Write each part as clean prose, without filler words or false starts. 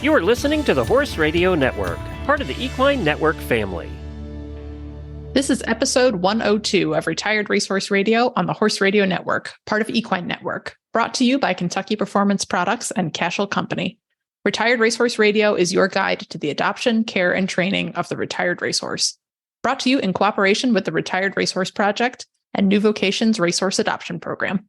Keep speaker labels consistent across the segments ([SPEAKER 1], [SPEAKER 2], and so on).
[SPEAKER 1] You are listening to the Horse Radio Network, part of the Equine Network family.
[SPEAKER 2] This is episode 102 of Retired Racehorse Radio on the Horse Radio Network, part of Equine Network, brought to you by Kentucky Performance Products and Cashel Company. Retired Racehorse Radio is your guide to the adoption, care, and training of the retired racehorse. Brought to you in cooperation with the Retired Racehorse Project and New Vocations Racehorse Adoption Program.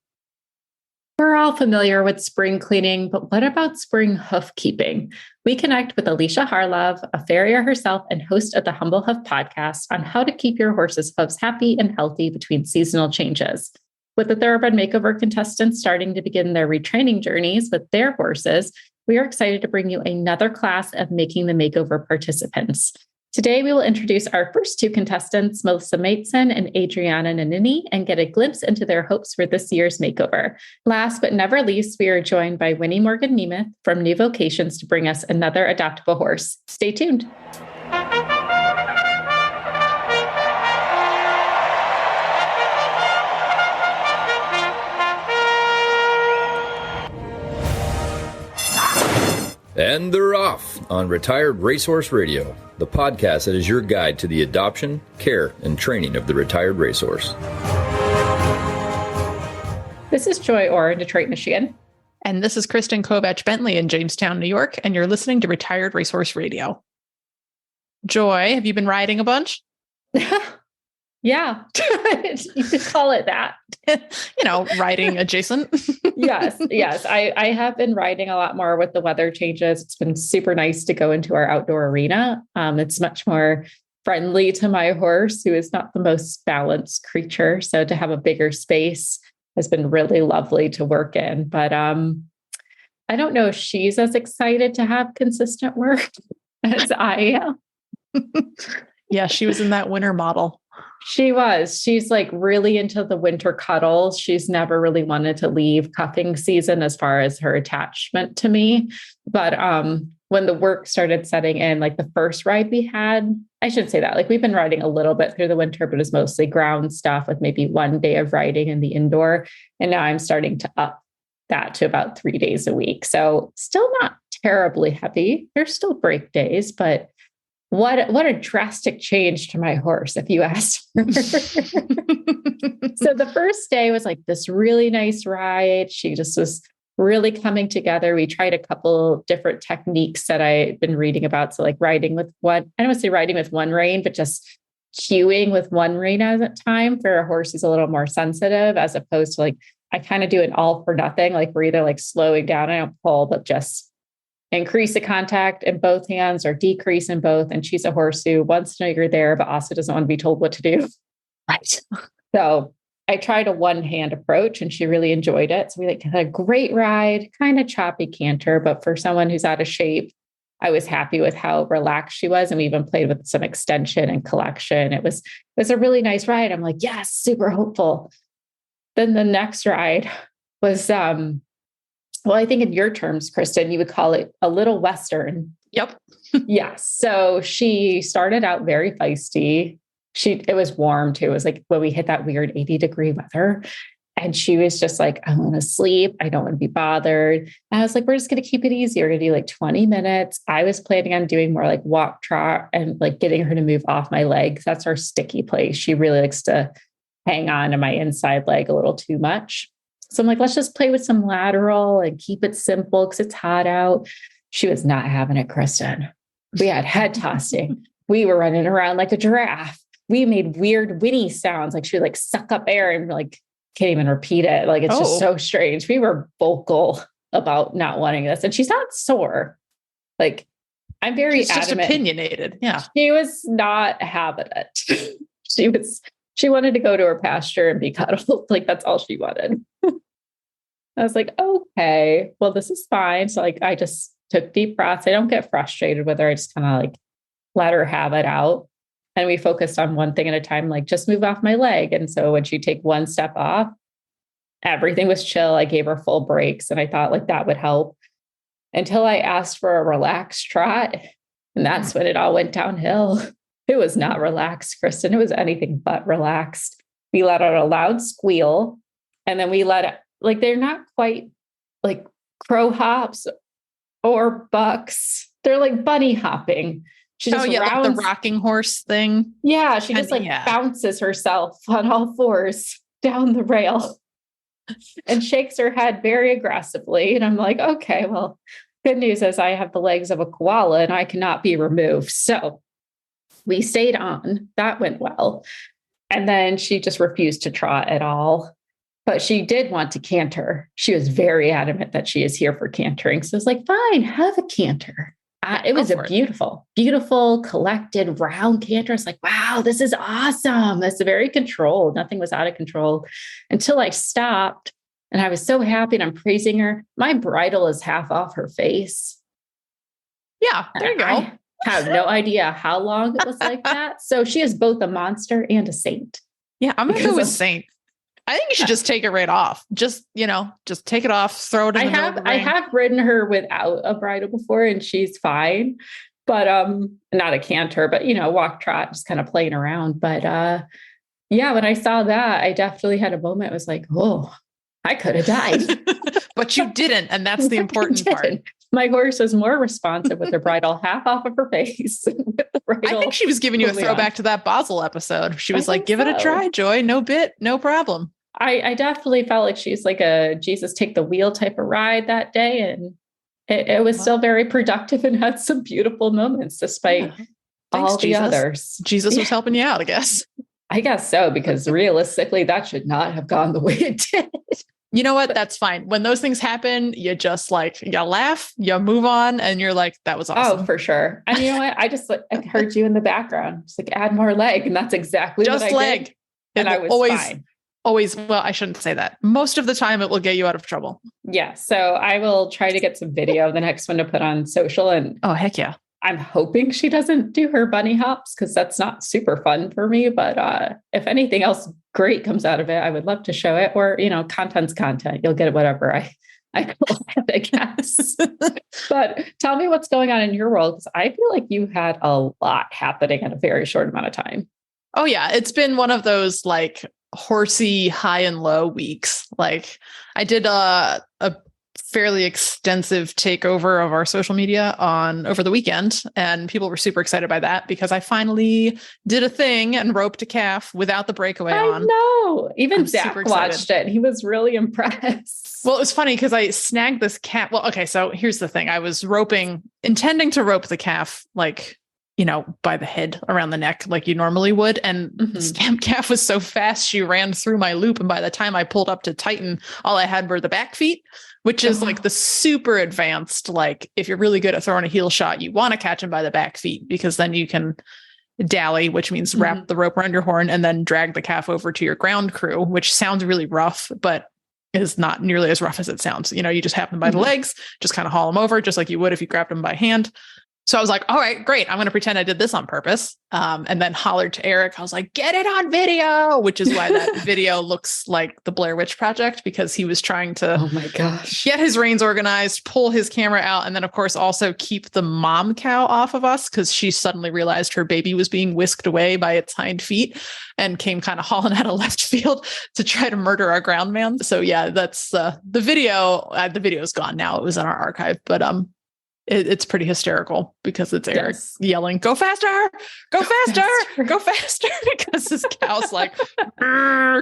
[SPEAKER 3] We're all familiar with spring cleaning, but what about spring hoof-keeping? We connect with Alicia Harlov, a farrier herself and host of the Humble Hoof podcast, on how to keep your horse's hoofs happy and healthy between seasonal changes. With the Thoroughbred Makeover contestants starting to begin their retraining journeys with their horses, we are excited to bring you another class of Making the Makeover participants. Today, we will introduce our first two contestants, Meitzen and Adrianna Nannini, and get a glimpse into their hopes for this year's makeover. Last but never least, we are joined by Winnie Morgan Nemeth from New Vocations to bring us another adoptable horse. Stay tuned.
[SPEAKER 4] And they're off on Retired Racehorse Radio, the podcast that is your guide to the adoption, care, and training of the retired racehorse.
[SPEAKER 3] This is Joy Orr in Detroit, Michigan.
[SPEAKER 2] And this is Kristen Kovach-Bentley in Jamestown, New York, and you're listening to Retired Racehorse Radio. Joy, have you been riding a bunch?
[SPEAKER 3] Yeah, you could call it that.
[SPEAKER 2] Riding adjacent.
[SPEAKER 3] Yes. I have been riding a lot more with the weather changes. It's been super nice to go into our outdoor arena. It's much more friendly to my horse, who is not the most balanced creature. So to have a bigger space has been really lovely to work in. But I don't know if she's as excited to have consistent work as I am.
[SPEAKER 2] Yeah, she was in that winter model.
[SPEAKER 3] She was. She's like really into the winter cuddles. She's never really wanted to leave cuffing season as far as her attachment to me. But when the work started setting in, like the first ride we had, I should say that, like we've been riding a little bit through the winter, but it's mostly ground stuff with maybe 1 day of riding in the indoor. And now I'm starting to up that to about 3 days a week. So still not terribly heavy. There's still break days, but what a drastic change to my horse, if you ask her. So the first day was like this really nice ride. She just was really coming together. We tried a couple different techniques that I've been reading about. So like riding with one, I don't want to say riding with one rein, but just cueing with one rein at a time for a horse who's a little more sensitive, as opposed to like, I kind of do an all for nothing. Like we're either like slowing down, I don't pull, but just increase the contact in both hands or decrease in both. And she's a horse who wants to know you're there, but also doesn't want to be told what to do.
[SPEAKER 2] Right.
[SPEAKER 3] So I tried a one-hand approach and she really enjoyed it. So we had a great ride, kind of choppy canter, but for someone who's out of shape, I was happy with how relaxed she was. And we even played with some extension and collection. It was a really nice ride. I'm like, yes, super hopeful. Then the next ride was, well, I think in your terms, Kristen, you would call it a little Western.
[SPEAKER 2] Yep.
[SPEAKER 3] Yes. So she started out very feisty. It was warm too. It was like when we hit that weird 80-degree weather. And she was just like, I want to sleep. I don't want to be bothered. And I was like, we're just going to keep it easy. We're going to do like 20 minutes. I was planning on doing more like walk trot and like getting her to move off my legs. That's our sticky place. She really likes to hang on to my inside leg a little too much. So I'm like, let's just play with some lateral and keep it simple because it's hot out. She was not having it, Kristen. We had head tossing. We were running around like a giraffe. We made weird Winnie sounds. Like she would like suck up air and like can't even repeat it. Like it's just so strange. We were vocal about not wanting this. And she's not sore. Like I'm very
[SPEAKER 2] she's
[SPEAKER 3] adamant.
[SPEAKER 2] Just opinionated. Yeah.
[SPEAKER 3] She was not having it. She wanted to go to her pasture and be cuddled. Like that's all she wanted. I was like, okay, well, this is fine. So like, I just took deep breaths. I don't get frustrated with her. I just kind of like let her have it out. And we focused on one thing at a time, like just move off my leg. And so when she take one step off, everything was chill. I gave her full breaks and I thought like that would help until I asked for a relaxed trot. And that's when it all went downhill. It was not relaxed, Kristen. It was anything but relaxed. We let out a loud squeal and then we let it, like, they're not quite like crow hops or bucks. They're like bunny hopping. She just
[SPEAKER 2] like the rocking horse thing.
[SPEAKER 3] Yeah, she just bounces herself on all fours down the rail and shakes her head very aggressively. And I'm like, okay, well, good news is I have the legs of a koala and I cannot be removed. So we stayed on. That went well. And then she just refused to trot at all. But she did want to canter. She was very adamant that she is here for cantering. So I was like, fine, have a canter. It was a beautiful, collected, round canter. It's like, wow, this is awesome. It's very controlled. Nothing was out of control until I stopped. And I was so happy and I'm praising her. My bridle is half off her face.
[SPEAKER 2] Yeah, there you go.
[SPEAKER 3] I have no idea how long it was like that. So she is both a monster and a saint.
[SPEAKER 2] Yeah, I'm going to go with saint. I think you should just take it right off. Just take it off, throw it in the middle of the ring.
[SPEAKER 3] I have ridden her without a bridle before and she's fine, but not a canter, but walk trot, just kind of playing around. But yeah, when I saw that, I definitely had a moment. It was like, oh, I could have died.
[SPEAKER 2] But you didn't. And that's the important part.
[SPEAKER 3] My horse was more responsive with her bridle half off of her face. With the bridle
[SPEAKER 2] I think she was giving you a throwback to that Basel episode. She was like, give it a try, Joy. No bit, no problem.
[SPEAKER 3] I definitely felt like she's like a Jesus take the wheel type of ride that day. And it was still very productive and had some beautiful moments despite all the others.
[SPEAKER 2] Jesus was helping you out, I guess.
[SPEAKER 3] I guess so, because realistically, that should not have gone the way it did.
[SPEAKER 2] You know what? That's fine. When those things happen, you just you laugh, you move on, and you're like, that was awesome.
[SPEAKER 3] Oh, for sure. And you know what? I just I heard you in the background. Just add more leg. And that's exactly
[SPEAKER 2] just
[SPEAKER 3] what I
[SPEAKER 2] leg.
[SPEAKER 3] did. And I was fine.
[SPEAKER 2] Always, well, I shouldn't say that. Most of the time it will get you out of trouble.
[SPEAKER 3] Yeah. So I will try to get some video of the next one to put on social. And
[SPEAKER 2] oh, heck yeah.
[SPEAKER 3] I'm hoping she doesn't do her bunny hops because that's not super fun for me. But if anything else great comes out of it, I would love to show it. Or, content's content. You'll get whatever I collect, I guess. But tell me what's going on in your world, because I feel like you had a lot happening in a very short amount of time.
[SPEAKER 2] Oh, yeah. It's been one of those horsey high and low weeks. I did a fairly extensive takeover of our social media over the weekend, and people were super excited by that because I finally did a thing and roped a calf without the breakaway on.
[SPEAKER 3] I know. Even Zach watched it. He was really impressed.
[SPEAKER 2] Well, it was funny because I snagged this calf. Well, okay, so here's the thing. I was intending to rope the calf by the head around the neck like you normally would. And the stamp calf was so fast, she ran through my loop. And by the time I pulled up to tighten, all I had were the back feet, which is the super advanced. If you're really good at throwing a heel shot, you want to catch him by the back feet because then you can dally, which means wrap the rope around your horn and then drag the calf over to your ground crew, which sounds really rough, but is not nearly as rough as it sounds. You just have them by the legs, just kind of haul them over just like you would if you grabbed them by hand. So I was like, all right, great. I'm going to pretend I did this on purpose. And then hollered to Eric. I was like, get it on video, which is why that video looks like the Blair Witch Project, because he was trying to
[SPEAKER 3] oh my gosh,
[SPEAKER 2] get his reins organized, pull his camera out. And then, of course, also keep the mom cow off of us because she suddenly realized her baby was being whisked away by its hind feet and came kind of hauling out of left field to try to murder our ground man. So, yeah, that's the video. The video is gone now. It was in our archive, but it's pretty hysterical because it's Eric yelling, go faster, go faster, go faster, because this cow's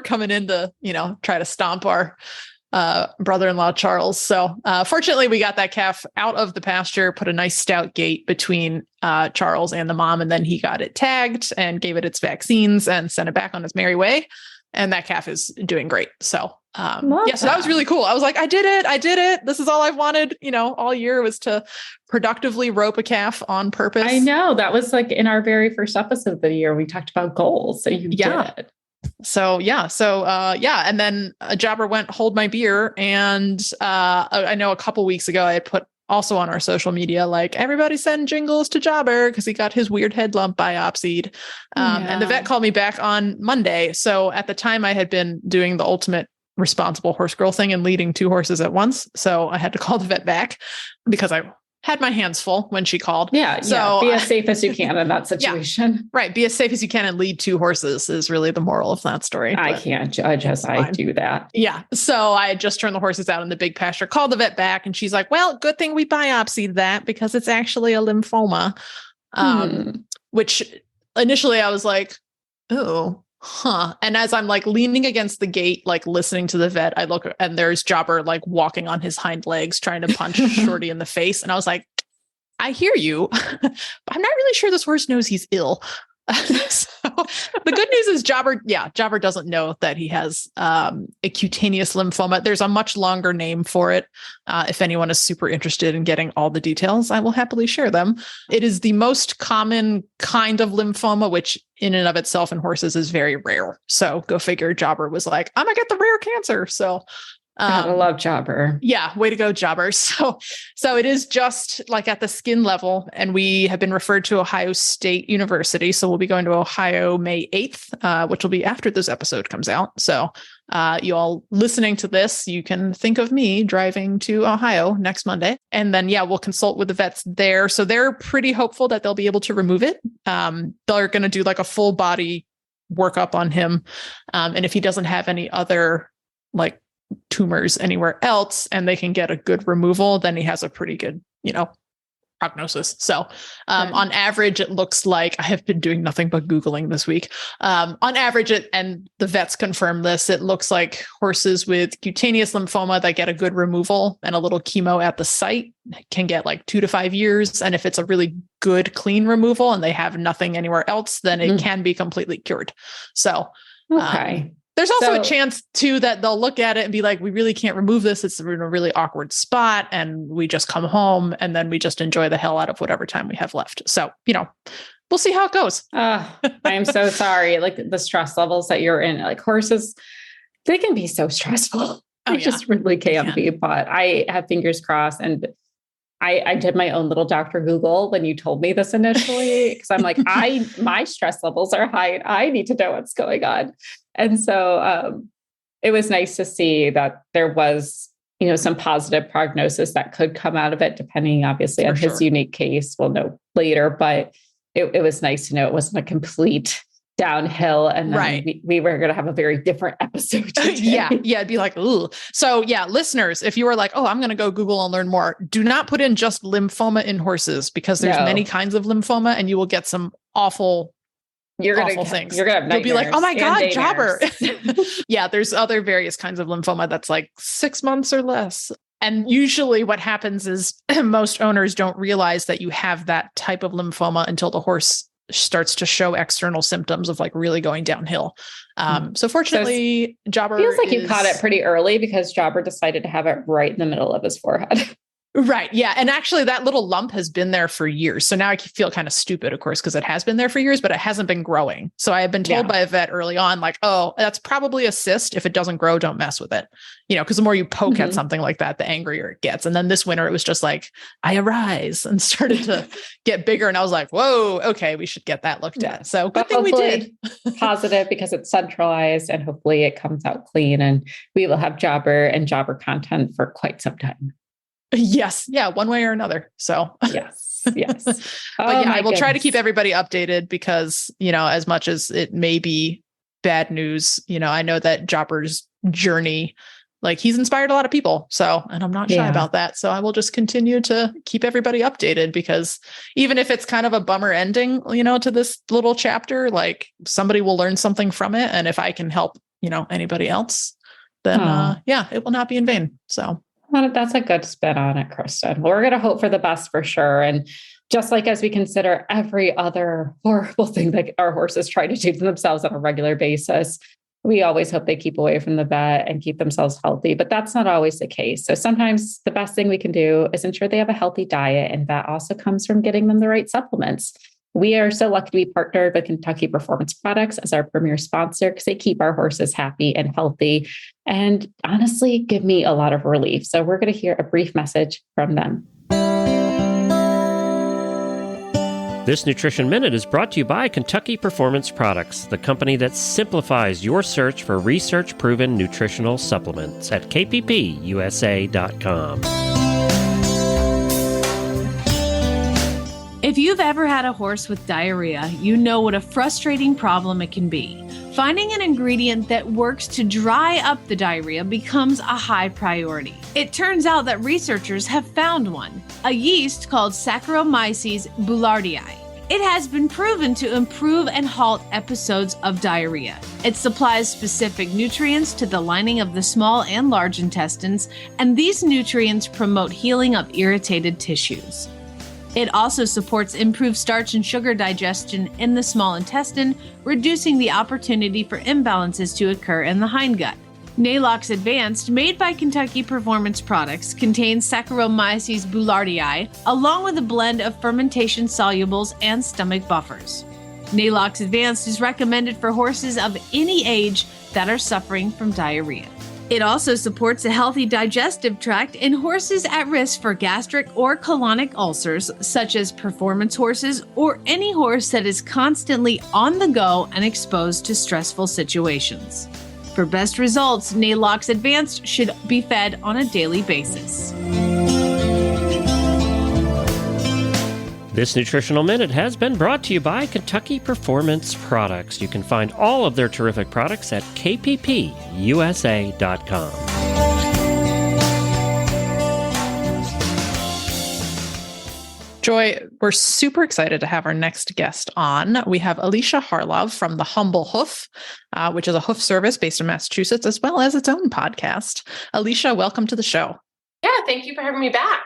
[SPEAKER 2] coming in to, try to stomp our brother-in-law, Charles. So fortunately, we got that calf out of the pasture, put a nice stout gate between Charles and the mom, and then he got it tagged and gave it its vaccines and sent it back on its merry way. And that calf is doing great. So so that was really cool. I was like, I did it. This is all I've wanted, all year was to productively rope a calf on purpose.
[SPEAKER 3] I know that was in our very first episode of the year, we talked about goals. So you did.
[SPEAKER 2] So, and then a jobber went hold my beer. And I know a couple weeks ago, I had put also on our social media, everybody send jingles to Jobber because he got his weird head lump biopsied. And the vet called me back on Monday. So at the time I had been doing the ultimate responsible horse girl thing and leading two horses at once. So I had to call the vet back because I had my hands full when she called.
[SPEAKER 3] Yeah.
[SPEAKER 2] So
[SPEAKER 3] be as safe as you can in that situation.
[SPEAKER 2] Yeah, right. Be as safe as you can and lead 2 horses is really the moral of that story.
[SPEAKER 3] I can't judge as I do that.
[SPEAKER 2] Yeah. So I had just turned the horses out in the big pasture, called the vet back, and she's like, well, good thing we biopsied that because it's actually a lymphoma. Which initially I was like, oh, huh. And as I'm like leaning against the gate, like listening to the vet, I look and there's Jobber like walking on his hind legs, trying to punch Shorty in the face. And I was like, I hear you. But I'm not really sure this horse knows he's ill. So the good news is Jobber doesn't know that he has a cutaneous lymphoma. There's a much longer name for it. If anyone is super interested in getting all the details, I will happily share them. It is the most common kind of lymphoma, which in and of itself in horses is very rare. So go figure. Jobber was like, I'm gonna get the rare cancer. So
[SPEAKER 3] I love Jobber.
[SPEAKER 2] Yeah, way to go, Jobber. So it is just like at the skin level, and we have been referred to Ohio State University. So we'll be going to Ohio May 8th, which will be after this episode comes out. So you all listening to this, you can think of me driving to Ohio next Monday. And then, we'll consult with the vets there. So they're pretty hopeful that they'll be able to remove it. They're going to do like a full body workup on him. And if he doesn't have any other like tumors anywhere else and they can get a good removal, then he has a pretty good, prognosis. So on average, it looks like I have been doing nothing but Googling this week. On average, and the vets confirm this, it looks like horses with cutaneous lymphoma that get a good removal and a little chemo at the site can get like 2 to 5 years. And if it's a really good, clean removal and they have nothing anywhere else, then it can be completely cured. So,
[SPEAKER 3] okay.
[SPEAKER 2] There's also a chance too that they'll look at it and be like, we really can't remove this. It's in a really awkward spot. And we just come home and then we just enjoy the hell out of whatever time we have left. So, we'll see how it goes.
[SPEAKER 3] I am so sorry. Like the stress levels that you're in, like horses, they can be so stressful. They just really can be, but I have fingers crossed. And I did my own little Dr. Google when you told me this initially, because I'm like, my stress levels are high and I need to know what's going on. And so it was nice to see that there was, some positive prognosis that could come out of it, depending obviously on his unique case. We'll know later, but it was nice to know it wasn't a complete downhill. And then we were going to have a very different episode today.
[SPEAKER 2] It'd be like, ooh. So listeners, if you are like, oh, I'm going to go Google and learn more, do not put in just lymphoma in horses because there's many kinds of lymphoma and you will get some awful things.
[SPEAKER 3] You're going to have nightmares.
[SPEAKER 2] You'll be like, oh my God, Jobber. There's other various kinds of lymphoma that's like 6 months or less. And usually what happens is most owners don't realize that you have that type of lymphoma until the horse starts to show external symptoms of like really going downhill. So fortunately, Jobber
[SPEAKER 3] feels like you caught it pretty early because Jobber decided to have it right in the middle of his forehead.
[SPEAKER 2] Right. Yeah. And actually that little lump has been there for years. So now I feel kind of stupid, of course, because it has been there for years, but it hasn't been growing. So I have been told by a vet early on, like, oh, that's probably a cyst. If it doesn't grow, don't mess with it. Because the more you poke at something like that, the angrier it gets. And then this winter, it was just like, I arise and started to get bigger. And I was like, whoa, okay, we should get that looked at. So good thing we did.
[SPEAKER 3] Positive because it's centralized and hopefully it comes out clean and we will have Jobber and Jobber content for quite some time.
[SPEAKER 2] Yes. Yeah. One way or another. So
[SPEAKER 3] yes.
[SPEAKER 2] But I will try to keep everybody updated because, as much as it may be bad news, I know that Jobber's journey, like he's inspired a lot of people. So, and I'm not shy about that. So I will just continue to keep everybody updated because even if it's kind of a bummer ending, to this little chapter, like somebody will learn something from it. And if I can help, anybody else, then it will not be in vain. So.
[SPEAKER 3] Well, that's a good spin on it, Kristen. We're going to hope for the best for sure. And just like as we consider every other horrible thing that our horses try to do to themselves on a regular basis, we always hope they keep away from the vet and keep themselves healthy. But that's not always the case. So sometimes the best thing we can do is ensure they have a healthy diet. And that also comes from getting them the right supplements. We are so lucky to be partnered with Kentucky Performance Products as our premier sponsor because they keep our horses happy and healthy and honestly give me a lot of relief. So we're going to hear a brief message from them.
[SPEAKER 1] This Nutrition Minute is brought to you by Kentucky Performance Products, the company that simplifies your search for research-proven nutritional supplements at kppusa.com.
[SPEAKER 5] If you've ever had a horse with diarrhea, you know what a frustrating problem it can be. Finding an ingredient that works to dry up the diarrhea becomes a high priority. It turns out that researchers have found one, a yeast called Saccharomyces boulardii. It has been proven to improve and halt episodes of diarrhea. It supplies specific nutrients to the lining of the small and large intestines, and these nutrients promote healing of irritated tissues. It also supports improved starch and sugar digestion in the small intestine, reducing the opportunity for imbalances to occur in the hindgut. Nalox Advanced, made by Kentucky Performance Products, contains Saccharomyces boulardii, along with a blend of fermentation solubles and stomach buffers. Nalox Advanced is recommended for horses of any age that are suffering from diarrhea. It also supports a healthy digestive tract in horses at risk for gastric or colonic ulcers, such as performance horses or any horse that is constantly on the go and exposed to stressful situations. For best results, Nalox Advanced should be fed on a daily basis.
[SPEAKER 1] This Nutritional Minute has been brought to you by Kentucky Performance Products. You can find all of their terrific products at kppusa.com.
[SPEAKER 2] Joy, we're super excited to have our next guest on. We have Alicia Harlov from the Humble Hoof, which is a hoof service based in Massachusetts, as well as its own podcast. Alicia, welcome to the show.
[SPEAKER 6] Yeah, thank you for having me back.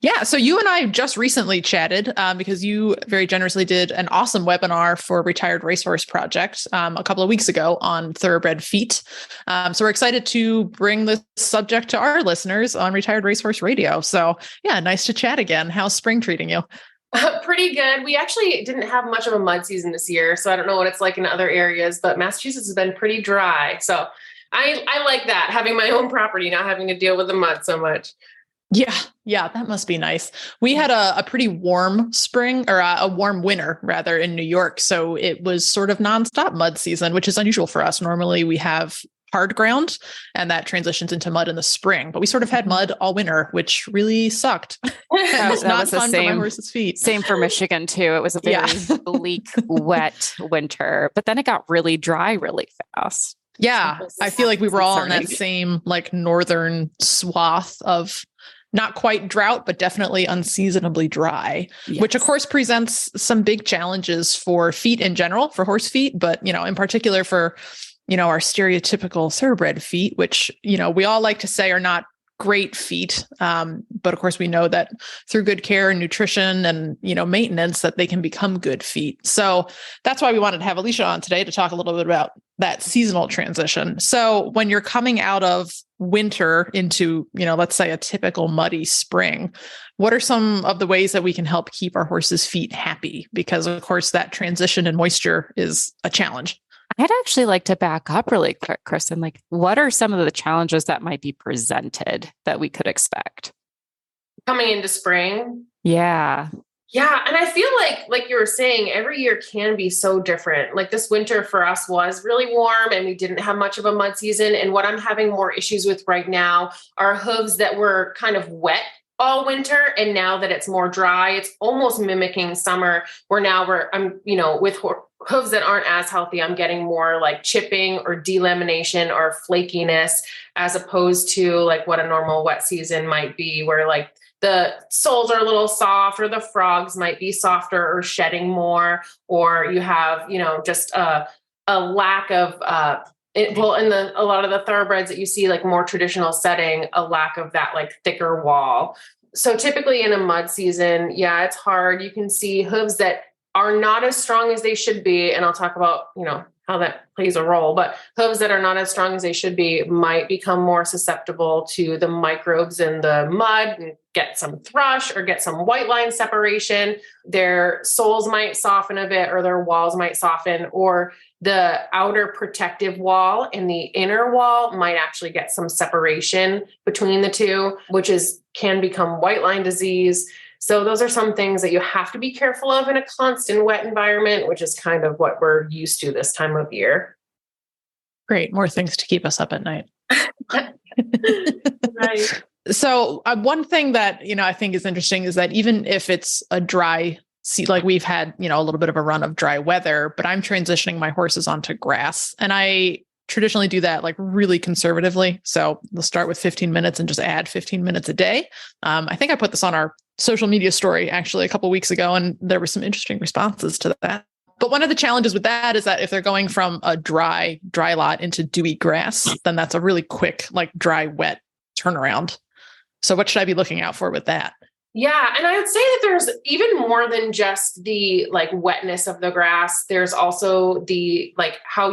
[SPEAKER 2] Yeah, so you and I just recently chatted because you very generously did an awesome webinar for Retired Racehorse Project a couple of weeks ago on thoroughbred feet. So we're excited to bring this subject to our listeners on Retired Racehorse Radio. So yeah, nice to chat again. How's spring treating you?
[SPEAKER 6] Pretty good. We actually didn't have much of a mud season this year, so I don't know what it's like in other areas, but Massachusetts has been pretty dry. So I like that, having my own property, not having to deal with the mud so much.
[SPEAKER 2] Yeah, that must be nice. We had a pretty warm spring, or a warm winter rather, in New York. So it was sort of nonstop mud season, which is unusual for us. Normally we have hard ground and that transitions into mud in the spring, but we sort of had mud all winter, which really sucked. It was not fun for my horse's feet.
[SPEAKER 7] Same for Michigan too. It was a very bleak, wet winter, but then it got really dry really fast.
[SPEAKER 2] Yeah. I feel like we were all in that same like northern swath of not quite drought, but definitely unseasonably dry, which of course presents some big challenges for feet in general, for horse feet, but, you know, in particular for, you know, our stereotypical thoroughbred feet, which, you know, we all like to say are not great feet. But of course we know that through good care and nutrition and, you know, maintenance that they can become good feet. So that's why we wanted to have Alicia on today to talk a little bit about that seasonal transition. So when you're coming out of winter into, you know, let's say a typical muddy spring, what are some of the ways that we can help keep our horse's feet happy? Because of course that transition in moisture is a challenge.
[SPEAKER 7] I'd actually like to back up really quick, Kristen. Like, what are some of the challenges that might be presented that we could expect
[SPEAKER 6] coming into spring?
[SPEAKER 7] Yeah.
[SPEAKER 6] Yeah. And I feel like you were saying, every year can be so different. Like this winter for us was really warm and we didn't have much of a mud season. And what I'm having more issues with right now are hooves that were kind of wet all winter. And now that it's more dry, it's almost mimicking summer, where now I'm, you know, with hooves that aren't as healthy, I'm getting more like chipping or delamination or flakiness, as opposed to like what a normal wet season might be, where like the soles are a little soft, or the frogs might be softer or shedding more, or you have, you know, just a lack of, in a lot of the thoroughbreds that you see, like more traditional setting, a lack of that like thicker wall. So typically in a mud season, yeah, it's hard. You can see hooves that are not as strong as they should be. And I'll talk about, you know, how that plays a role, but hooves that are not as strong as they should be might become more susceptible to the microbes in the mud and get some thrush or get some white line separation. Their soles might soften a bit, or their walls might soften, or the outer protective wall and the inner wall might actually get some separation between the two, which can become white line disease. So those are some things that you have to be careful of in a constant wet environment, which is kind of what we're used to this time of year.
[SPEAKER 2] Great. More things to keep us up at night.
[SPEAKER 6] Right.
[SPEAKER 2] So one thing that, I think is interesting is that even if it's a dry like we've had, a little bit of a run of dry weather, but I'm transitioning my horses onto grass, and I traditionally do that like really conservatively. So we'll start with 15 minutes and just add 15 minutes a day. I think I put this on our social media story actually a couple of weeks ago, and there were some interesting responses to that. But one of the challenges with that is that if they're going from a dry lot into dewy grass, then that's a really quick, like dry, wet turnaround. So what should I be looking out for with that?
[SPEAKER 6] Yeah. And I would say that there's even more than just the like wetness of the grass. There's also the, like how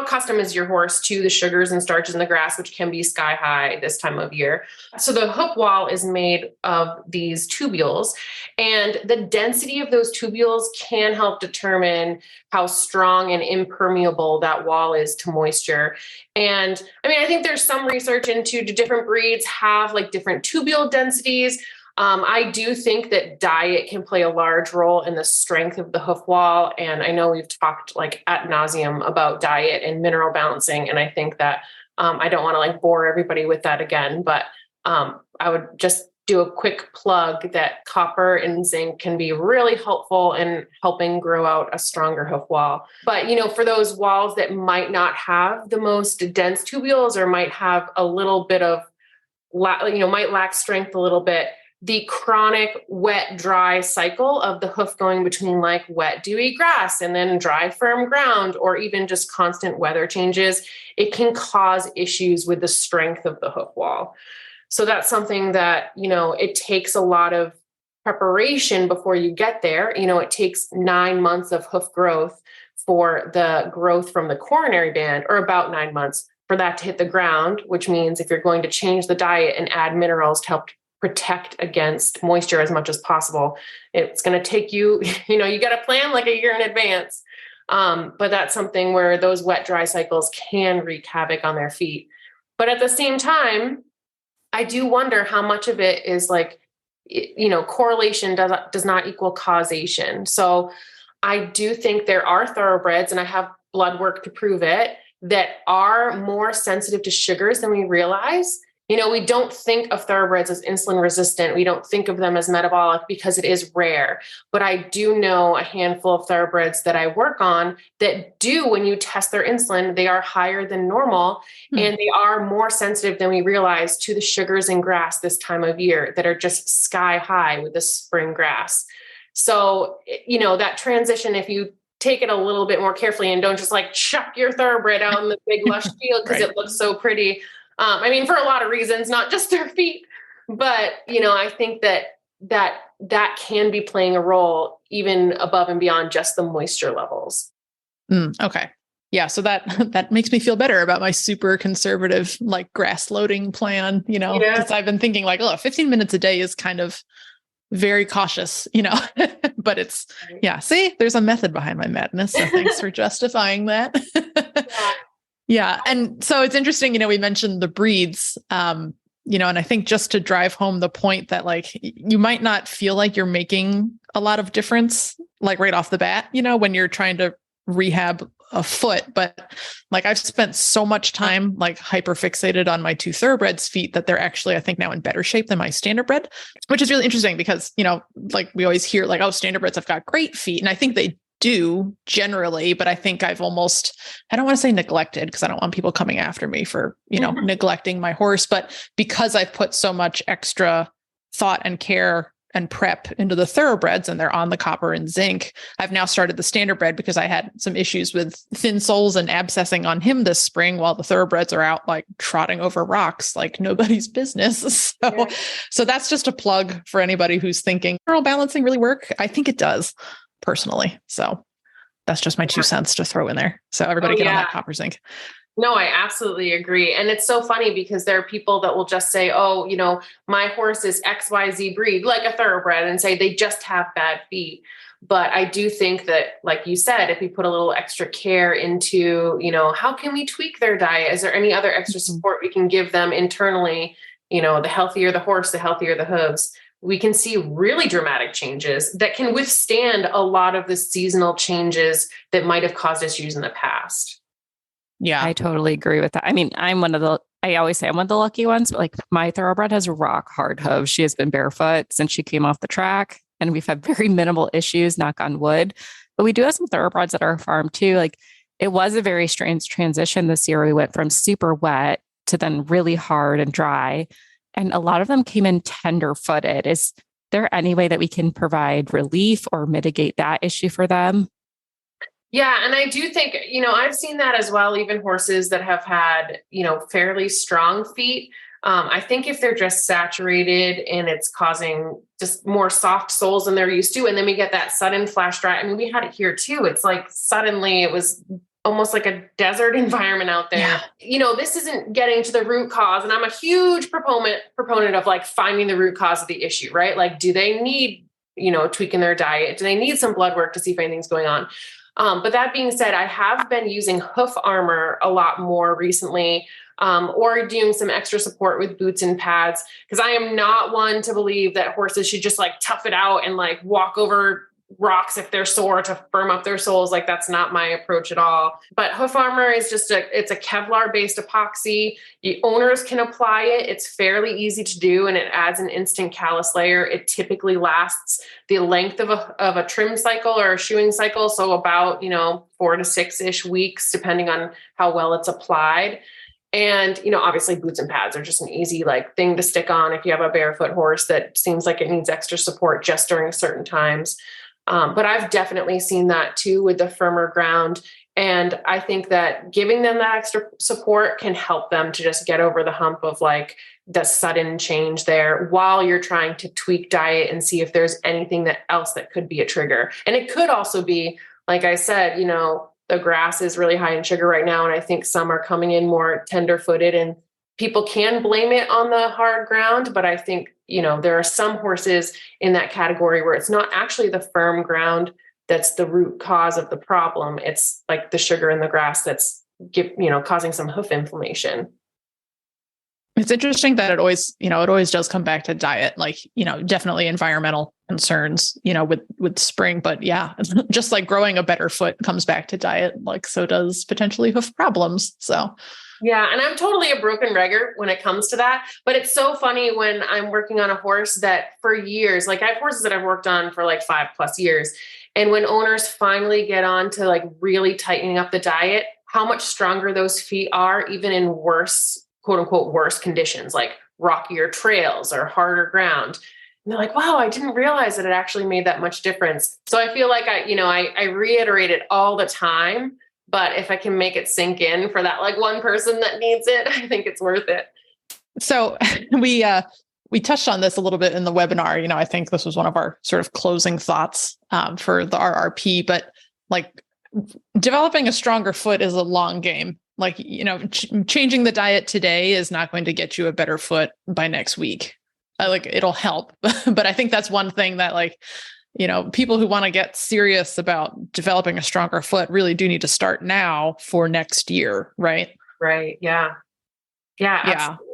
[SPEAKER 6] accustomed is your horse to the sugars and starches in the grass, which can be sky high this time of year. So the hoof wall is made of these tubules, and the density of those tubules can help determine how strong and impermeable that wall is to moisture. And I mean, I think there's some research into do different breeds have like different tubule densities. I do think that diet can play a large role in the strength of the hoof wall. And I know we've talked like ad nauseum about diet and mineral balancing. And I think that I don't want to like bore everybody with that again, but I would just do a quick plug that copper and zinc can be really helpful in helping grow out a stronger hoof wall. But, for those walls that might not have the most dense tubules or might have a little bit of, might lack strength a little bit, the chronic wet, dry cycle of the hoof going between like wet, dewy grass and then dry, firm ground, or even just constant weather changes, it can cause issues with the strength of the hoof wall. So that's something that, it takes a lot of preparation before you get there. It takes 9 months of hoof growth for the growth from the coronary band, or about 9 months for that to hit the ground, which means if you're going to change the diet and add minerals to help protect against moisture as much as possible, it's going to take you, you got to plan like a year in advance. But that's something where those wet, dry cycles can wreak havoc on their feet. But at the same time, I do wonder how much of it is like, correlation does not equal causation. So I do think there are thoroughbreds, and I have blood work to prove it, that are more sensitive to sugars than we realize. We don't think of thoroughbreds as insulin resistant. We don't think of them as metabolic because it is rare. But I do know a handful of thoroughbreds that I work on that do, when you test their insulin, they are higher than normal. And they are more sensitive than we realize to the sugars in grass this time of year that are just sky high with the spring grass. So, that transition, if you take it a little bit more carefully and don't just like chuck your thoroughbred out in the big lush field because it looks so pretty. For a lot of reasons, not just their feet, but, I think that can be playing a role even above and beyond just the moisture levels.
[SPEAKER 2] Okay. Yeah. So that makes me feel better about my super conservative, like grass loading plan, because I've been thinking like, 15 minutes a day is kind of very cautious, but it's, see, there's a method behind my madness. So thanks for justifying that. Yeah. And so it's interesting, we mentioned the breeds, and I think just to drive home the point that like, you might not feel like you're making a lot of difference, like right off the bat, when you're trying to rehab a foot, but like I've spent so much time like hyper fixated on my 2 thoroughbreds feet that they're actually, I think now in better shape than my standardbred, which is really interesting because, like we always hear like, oh, standardbreds have got great feet. And I think they do generally, but I think I've almost, I don't want to say neglected because I don't want people coming after me for, neglecting my horse, but because I've put so much extra thought and care and prep into the thoroughbreds and they're on the copper and zinc, I've now started the standardbred because I had some issues with thin soles and abscessing on him this spring while the thoroughbreds are out like trotting over rocks like nobody's business. So that's just a plug for anybody who's thinking, mineral balancing really work? I think it does. Personally. So that's just my 2 cents to throw in there. So everybody get on that copper zinc.
[SPEAKER 6] No, I absolutely agree. And it's so funny because there are people that will just say, oh, my horse is XYZ breed, like a thoroughbred, and say they just have bad feet. But I do think that, like you said, if we put a little extra care into, how can we tweak their diet? Is there any other extra support we can give them internally? The healthier the horse, the healthier the hooves. We can see really dramatic changes that can withstand a lot of the seasonal changes that might have caused issues in the past.
[SPEAKER 2] Yeah.
[SPEAKER 7] I totally agree with that. I mean, I always say I'm one of the lucky ones, but like my thoroughbred has rock hard hooves. She has been barefoot since she came off the track, and we've had very minimal issues, knock on wood. But we do have some thoroughbreds at our farm too. Like it was a very strange transition this year. We went from super wet to then really hard and dry. And a lot of them came in tender footed. Is there any way that we can provide relief or mitigate that issue for them?
[SPEAKER 6] Yeah. And I do think, I've seen that as well, even horses that have had, fairly strong feet. I think if they're just saturated and it's causing just more soft soles than they're used to, and then we get that sudden flash dry. I mean, we had it here too. It's like suddenly it was almost like a desert environment out there. Yeah. This isn't getting to the root cause. And I'm a huge proponent of like finding the root cause of the issue, right? Like, do they need, tweaking their diet? Do they need some blood work to see if anything's going on? But that being said, I have been using hoof armor a lot more recently, or doing some extra support with boots and pads, because I am not one to believe that horses should just like tough it out and like walk over rocks if they're sore to firm up their soles. Like that's not my approach at all. But hoof armor is it's a Kevlar based epoxy. The owners can apply it. It's fairly easy to do, and it adds an instant callus layer. It typically lasts the length of a trim cycle or a shoeing cycle. So about, 4 to 6-ish weeks, depending on how well it's applied. And, obviously boots and pads are just an easy thing to stick on if you have a barefoot horse that seems like it needs extra support just during certain times. But I've definitely seen that too with the firmer ground. And I think that giving them that extra support can help them to just get over the hump of the sudden change there while you're trying to tweak diet and see if there's anything else that could be a trigger. And it could also be, like I said, the grass is really high in sugar right now. And I think some are coming in more tender footed, and people can blame it on the hard ground. But I think, there are some horses in that category where it's not actually the firm ground that's the root cause of the problem. It's like the sugar in the grass that's, causing some hoof inflammation.
[SPEAKER 2] It's interesting that it always does come back to diet, definitely environmental concerns, with spring, but yeah, just like growing a better foot comes back to diet, so does potentially hoof problems. So
[SPEAKER 6] yeah. And I'm totally a broken regger when it comes to that, but it's so funny when I'm working on a horse that for years, I have horses that I've worked on for 5+ years. And when owners finally get on to really tightening up the diet, how much stronger those feet are, even in worse, quote unquote, worse conditions, like rockier trails or harder ground. And they're like, wow, I didn't realize that it actually made that much difference. So I feel like I reiterate it all the time, but if I can make it sink in for that one person that needs it, I think it's worth it.
[SPEAKER 2] So we touched on this a little bit in the webinar. I think this was one of our sort of closing thoughts for the RRP, but developing a stronger foot is a long game. Changing the diet today is not going to get you a better foot by next week. It'll help, but I think that's one thing that people who want to get serious about developing a stronger foot really do need to start now for next year. Right.
[SPEAKER 6] Right. Yeah. Yeah. Absolutely.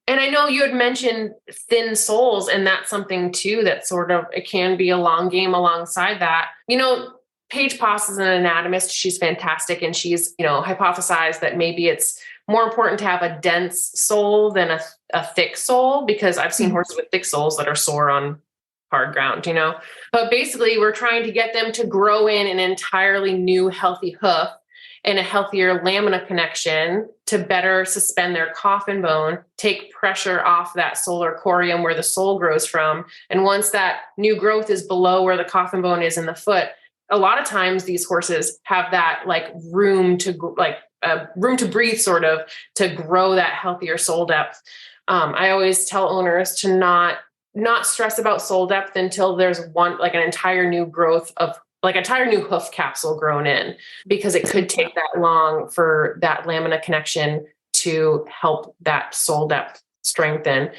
[SPEAKER 6] And I know you had mentioned thin soles, and that's something too, that it can be a long game alongside that. Paige Poss is an anatomist. She's fantastic. And she's, hypothesized that maybe it's more important to have a dense sole than a thick sole, because I've seen horses with thick soles that are sore on hard ground, but basically we're trying to get them to grow in an entirely new healthy hoof and a healthier lamina connection to better suspend their coffin bone, take pressure off that solar corium where the sole grows from. And once that new growth is below where the coffin bone is in the foot, a lot of times these horses have that room to breathe, sort of, to grow that healthier sole depth. I always tell owners to not stress about sole depth until there's an entire new growth of entire new hoof capsule grown in, because it could take that long for that lamina connection to help that sole depth strengthen.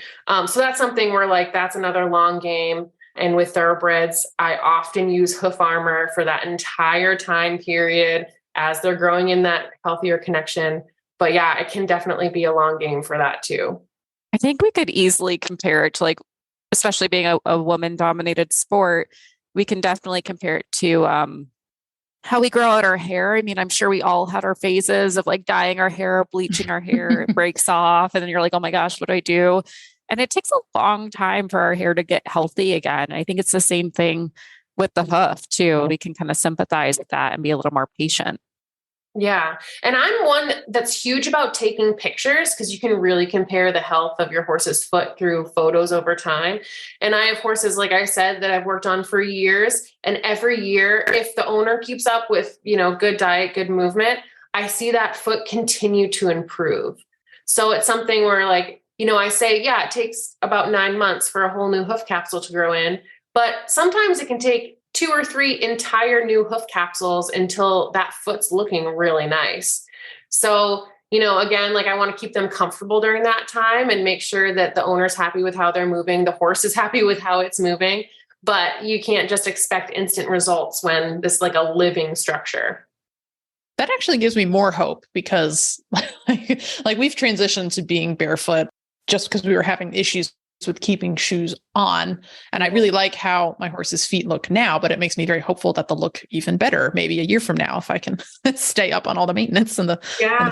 [SPEAKER 6] So that's something where that's another long game. And with thoroughbreds, I often use hoof armor for that entire time period as they're growing in that healthier connection. But yeah, it can definitely be a long game for that too.
[SPEAKER 7] I think we could easily compare it to especially being a woman dominated sport, we can definitely compare it to how we grow out our hair. I mean, I'm sure we all had our phases of like dyeing our hair, bleaching our hair, it breaks off. And then you're like, oh my gosh, what do I do? And it takes a long time for our hair to get healthy again. I think it's the same thing with the hoof too. We can kind of sympathize with that and be a little more patient.
[SPEAKER 6] Yeah. And I'm one that's huge about taking pictures because you can really compare the health of your horse's foot through photos over time. And I have horses, like I said, that I've worked on for years. And every year, if the owner keeps up with, good diet, good movement, I see that foot continue to improve. So it's something where I say, yeah, it takes about 9 months for a whole new hoof capsule to grow in, but sometimes it can take 2 or 3 entire new hoof capsules until that foot's looking really nice. So, again, I want to keep them comfortable during that time and make sure that the owner's happy with how they're moving. The horse is happy with how it's moving, but you can't just expect instant results when this is like a living structure.
[SPEAKER 2] That actually gives me more hope because we've transitioned to being barefoot just because we were having issues with keeping shoes on. And I really like how my horse's feet look now, but it makes me very hopeful that they'll look even better maybe a year from now if I can stay up on all the maintenance and the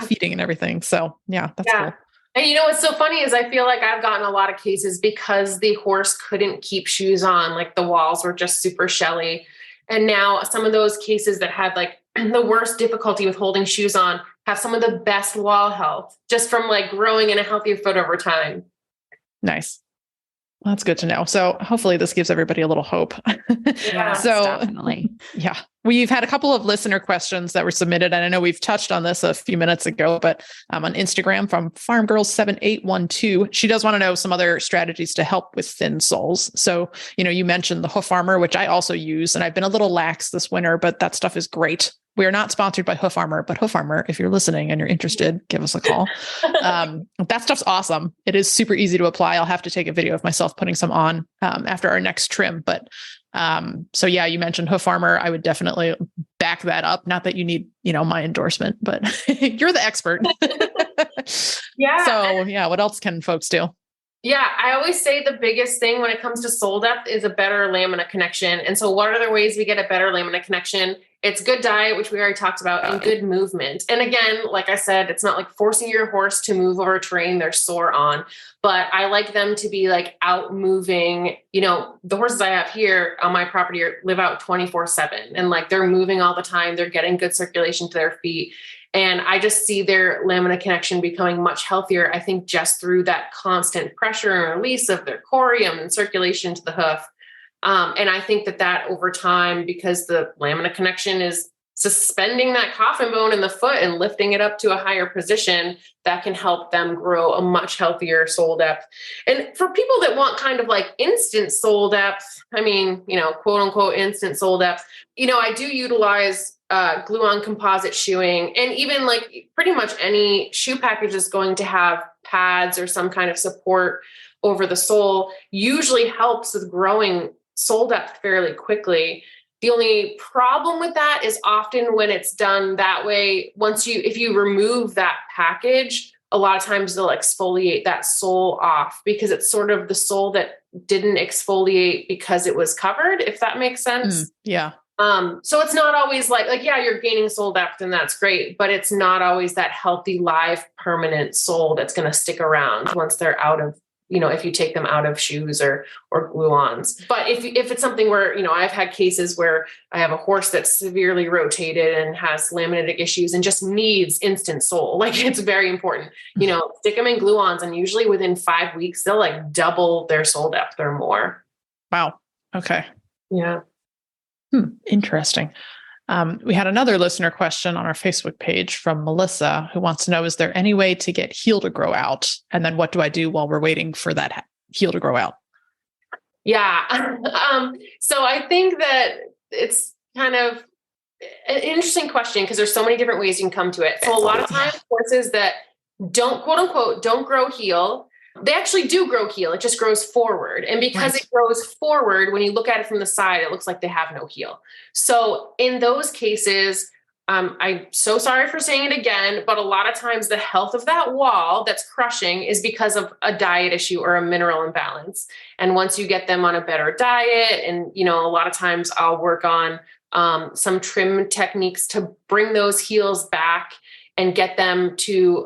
[SPEAKER 2] feeding and everything. So yeah, that's cool.
[SPEAKER 6] And what's so funny is I feel like I've gotten a lot of cases because the horse couldn't keep shoes on, like the walls were just super shelly. And now some of those cases that had the worst difficulty with holding shoes on have some of the best wall health just from growing in a healthier foot over time.
[SPEAKER 2] Nice. Well, that's good to know. So hopefully this gives everybody a little hope.
[SPEAKER 7] Yeah, so definitely.
[SPEAKER 2] Yeah. We've had a couple of listener questions that were submitted. And I know we've touched on this a few minutes ago, but on Instagram from FarmGirls7812, she does want to know some other strategies to help with thin soles. So, you mentioned the hoof armor, which I also use, and I've been a little lax this winter, but that stuff is great. We are not sponsored by Hoof Armor, but Hoof Armor, if you're listening and you're interested, give us a call. That stuff's awesome. It is super easy to apply. I'll have to take a video of myself putting some on after our next trim. But so yeah, you mentioned Hoof Armor. I would definitely back that up. Not that you need, my endorsement, but you're the expert.
[SPEAKER 6] Yeah.
[SPEAKER 2] So yeah, what else can folks do?
[SPEAKER 6] Yeah, I always say the biggest thing when it comes to sole depth is a better lamina connection. And so what are the ways we get a better lamina connection? It's good diet, which we already talked about, and good movement. And again, like I said, it's not like forcing your horse to move over terrain they're sore on, but I like them to be out moving. The horses I have here on my property live out 24/7 and they're moving all the time. They're getting good circulation to their feet. And I just see their lamina connection becoming much healthier, I think, just through that constant pressure and release of their corium and circulation to the hoof. And I think that over time, because the lamina connection is suspending that coffin bone in the foot and lifting it up to a higher position, that can help them grow a much healthier sole depth. And for people that want kind of instant sole depth, quote unquote, instant sole depth, I do utilize glue-on composite shoeing, and even pretty much any shoe package is going to have pads or some kind of support over the sole, usually helps with growing sole depth fairly quickly. The only problem with that is often when it's done that way, if you remove that package, a lot of times they'll exfoliate that sole off because it's sort of the sole that didn't exfoliate because it was covered, if that makes sense.
[SPEAKER 2] Yeah.
[SPEAKER 6] So it's not always yeah, you're gaining sole depth and that's great, but it's not always that healthy, live, permanent sole that's going to stick around once they're out of, if you take them out of shoes or glue-ons. But if it's something where, I've had cases where I have a horse that's severely rotated and has laminitic issues and just needs instant sole, it's very important, stick them in glue-ons, and usually within 5 weeks, they'll double their sole depth or more.
[SPEAKER 2] Wow. Okay.
[SPEAKER 6] Yeah.
[SPEAKER 2] Interesting. We had another listener question on our Facebook page from Melissa, who wants to know, is there any way to get heel to grow out? And then what do I do while we're waiting for that heel to grow out?
[SPEAKER 6] Yeah. So I think that it's kind of an interesting question because there's so many different ways you can come to it. So a lot of times horses that don't, quote unquote, don't grow heel, they actually do grow heel. It just grows forward. And because it grows forward, when you look at it from the side, it looks like they have no heel. So in those cases, I'm so sorry for saying it again, but a lot of times the health of that wall that's crushing is because of a diet issue or a mineral imbalance. And once you get them on a better diet, and, a lot of times I'll work on some trim techniques to bring those heels back and get them to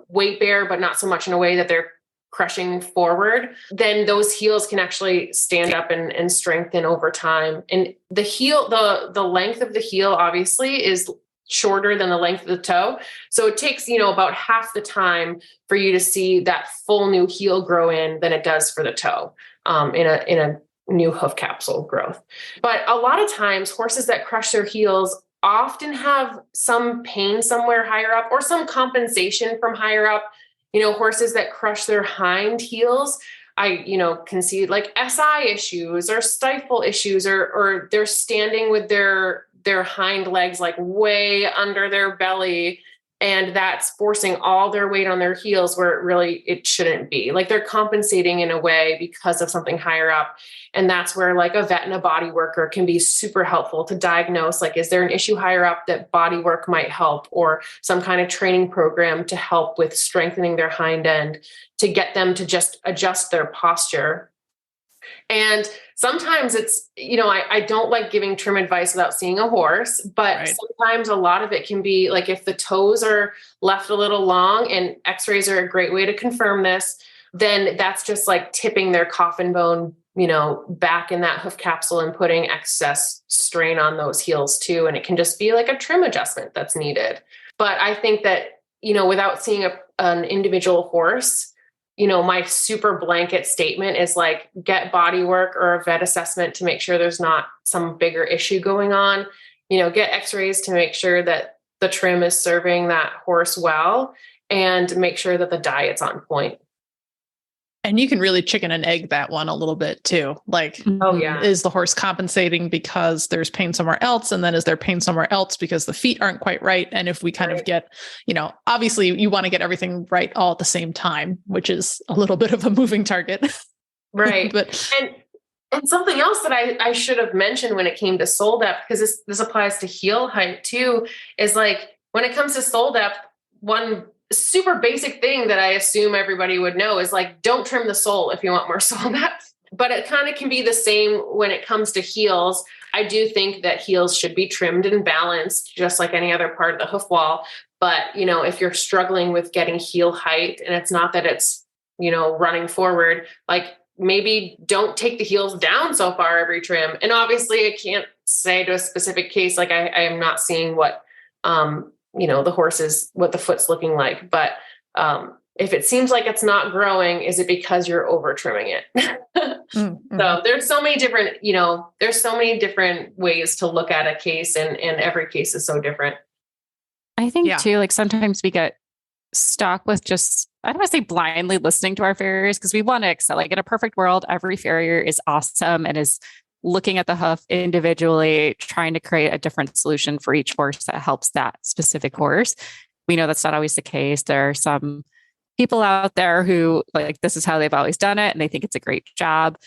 [SPEAKER 6] weight bear, but not so much in a way that they're crushing forward, then those heels can actually stand up and strengthen over time. And the heel, the length of the heel obviously is shorter than the length of the toe. So it takes, about half the time for you to see that full new heel grow in than it does for the toe in a new hoof capsule growth. But a lot of times horses that crush their heels often have some pain somewhere higher up or some compensation from higher up. Horses that crush their hind heels, I can see like SI issues or stifle issues, or they're standing with their hind legs like way under their belly, and that's forcing all their weight on their heels where it shouldn't be. Like they're compensating in a way because of something higher up. And that's where like a vet and a body worker can be super helpful to diagnose, like, is there an issue higher up that body work might help, or some kind of training program to help with strengthening their hind end to get them to just adjust their posture. And sometimes it's, I don't like giving trim advice without seeing a horse, but sometimes a lot of it can be like if the toes are left a little long, and x-rays are a great way to confirm this, then that's just like tipping their coffin bone, back in that hoof capsule and putting excess strain on those heels too. And it can just be like a trim adjustment that's needed. But I think that, without seeing an individual horse, my super blanket statement is like, get body work or a vet assessment to make sure there's not some bigger issue going on, get x-rays to make sure that the trim is serving that horse well, and make sure that the diet's on point.
[SPEAKER 2] And you can really chicken and egg that one a little bit too. Like, is the horse compensating because there's pain somewhere else? And then is there pain somewhere else because the feet aren't quite right? And if we kind of get, obviously you want to get everything right all at the same time, which is a little bit of a moving target.
[SPEAKER 6] Right.
[SPEAKER 2] But
[SPEAKER 6] and something else that I should have mentioned when it came to sole depth, because this applies to heel height too, is like when it comes to sole depth, one super basic thing that I assume everybody would know is like, don't trim the sole if you want more sole depth. But it kind of can be the same when it comes to heels. I do think that heels should be trimmed and balanced just like any other part of the hoof wall. But, if you're struggling with getting heel height, and it's not that it's, running forward, like maybe don't take the heels down so far every trim. And obviously I can't say to a specific case, like I am not seeing what, the horse is, what the foot's looking like. But if it seems like it's not growing, is it because you're over trimming it? Mm-hmm. So there's so many different, there's so many different ways to look at a case, and every case is so different.
[SPEAKER 7] I think too, like sometimes we get stuck with just, I don't want to say blindly listening to our farriers, because we want to excel. Like in a perfect world, every farrier is awesome and is looking at the hoof individually, trying to create a different solution for each horse that helps that specific horse. We know that's not always the case. There are some people out there who like, this is how they've always done it, and they think it's a great job.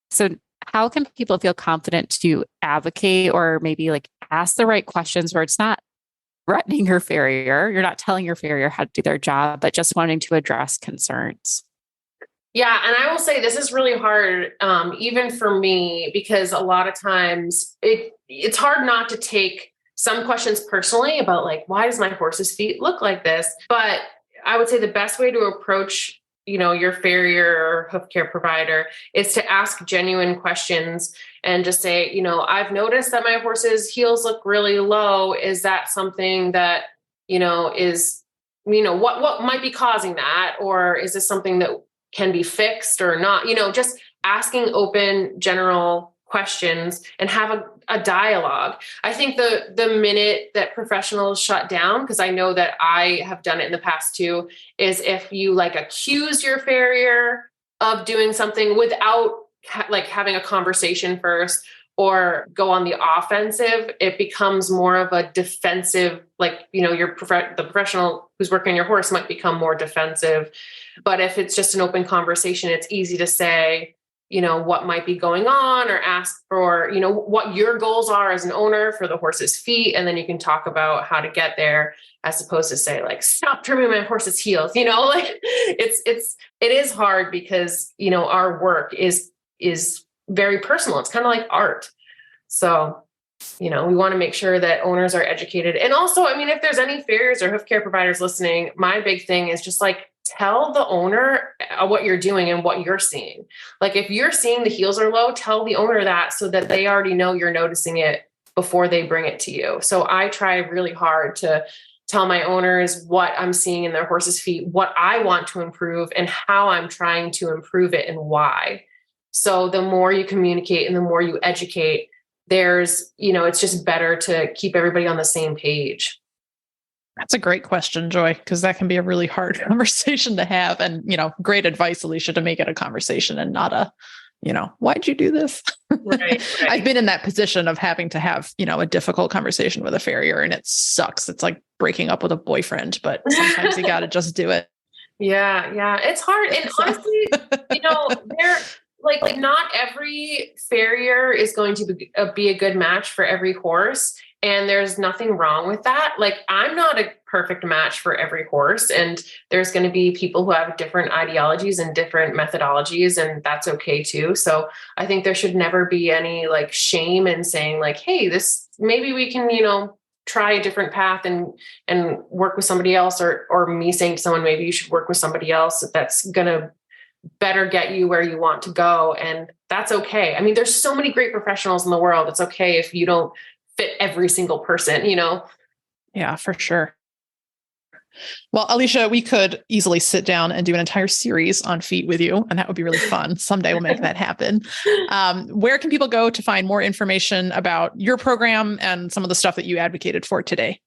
[SPEAKER 7] So how can people feel confident to advocate, or maybe like ask the right questions where it's not threatening your farrier, you're not telling your farrier how to do their job, but just wanting to address concerns?
[SPEAKER 6] Yeah. And I will say this is really hard, even for me, because a lot of times it's hard not to take some questions personally about like, why does my horse's feet look like this? But I would say the best way to approach, your farrier or hoof care provider is to ask genuine questions and just say, I've noticed that my horse's heels look really low. Is that something that, is, what might be causing that? Or is this something that can be fixed or not? Just asking open, general questions and have a dialogue. I think the minute that professionals shut down, because I know that I have done it in the past too, is if you like accuse your farrier of doing something without having a conversation first, or go on the offensive, it becomes more of a defensive, the professional who's working on your horse might become more defensive. But if it's just an open conversation, it's easy to say, what might be going on, or ask for, what your goals are as an owner for the horse's feet. And then you can talk about how to get there, as opposed to say like, stop trimming my horse's heels. It is hard because, our work is very personal. It's kind of like art. So we want to make sure that owners are educated. And also, I mean, if there's any farriers or hoof care providers listening, my big thing is just like, tell the owner what you're doing and what you're seeing. Like if you're seeing the heels are low, tell the owner that so that they already know you're noticing it before they bring it to you. So I try really hard to tell my owners what I'm seeing in their horse's feet, what I want to improve and how I'm trying to improve it and why. So the more you communicate and the more you educate, there's, it's just better to keep everybody on the same page.
[SPEAKER 2] That's a great question, Joy, because that can be a really hard conversation to have. And, great advice, Alicia, to make it a conversation and not a, why'd you do this?
[SPEAKER 6] Right.
[SPEAKER 2] I've been in that position of having to have, a difficult conversation with a farrier, and it sucks. It's like breaking up with a boyfriend, but sometimes you got to just do it.
[SPEAKER 6] Yeah. It's hard. And honestly, they're like not every farrier is going to be a good match for every horse. And there's nothing wrong with that. Like I'm not a perfect match for every horse. And there's going to be people who have different ideologies and different methodologies, and that's okay too. So I think there should never be any like shame in saying like, hey, maybe we can, try a different path and work with somebody else, or me saying to someone, maybe you should work with somebody else that's going to better get you where you want to go. And that's okay. I mean, there's so many great professionals in the world. It's okay if you don't fit every single person,
[SPEAKER 2] Yeah, for sure. Well, Alicia, we could easily sit down and do an entire series on feet with you, and that would be really fun. Someday we'll make that happen. Where can people go to find more information about your program and some of the stuff that you advocated for today?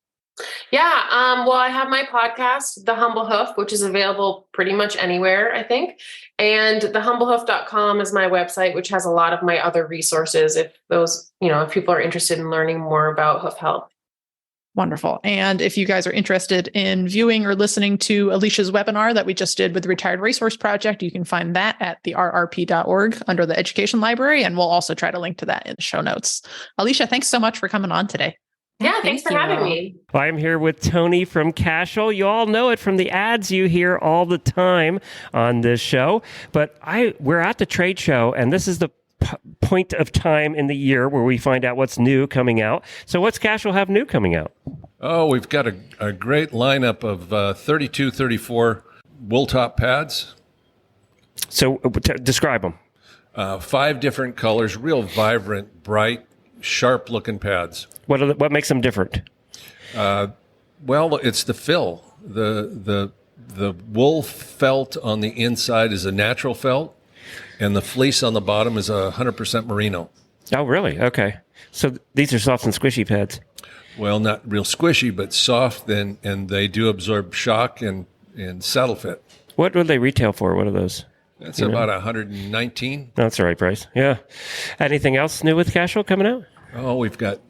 [SPEAKER 6] Yeah. Well, I have my podcast, The Humble Hoof, which is available pretty much anywhere, I think. And thehumblehoof.com is my website, which has a lot of my other resources if people are interested in learning more about hoof health.
[SPEAKER 2] Wonderful. And if you guys are interested in viewing or listening to Alicia's webinar that we just did with the Retired Racehorse Project, you can find that at therrp.org under the Education Library. And we'll also try to link to that in the show notes. Alicia, thanks so much for coming on today.
[SPEAKER 6] Yeah, thanks for having me.
[SPEAKER 1] I'm here with Tony from Cashel. You all know it from the ads you hear all the time on this show. But we're at the trade show, and this is the point of time in the year where we find out what's new coming out. So what's Cashel have new coming out?
[SPEAKER 8] Oh, we've got a great lineup of 32, 34 wool top pads.
[SPEAKER 1] So describe them.
[SPEAKER 8] 5 different colors, real vibrant, bright, sharp-looking pads.
[SPEAKER 1] What makes them different?
[SPEAKER 8] Well, it's the fill. The wool felt on the inside is a natural felt, and the fleece on the bottom is 100% merino.
[SPEAKER 1] Oh, really? Okay. So these are soft and squishy pads.
[SPEAKER 8] Well, not real squishy, but soft, and they do absorb shock and saddle fit.
[SPEAKER 1] What would they retail for? What are those?
[SPEAKER 8] That's about $119.
[SPEAKER 1] That's the right price. Yeah. Anything else new with Cashel coming out?
[SPEAKER 8] Oh, we've got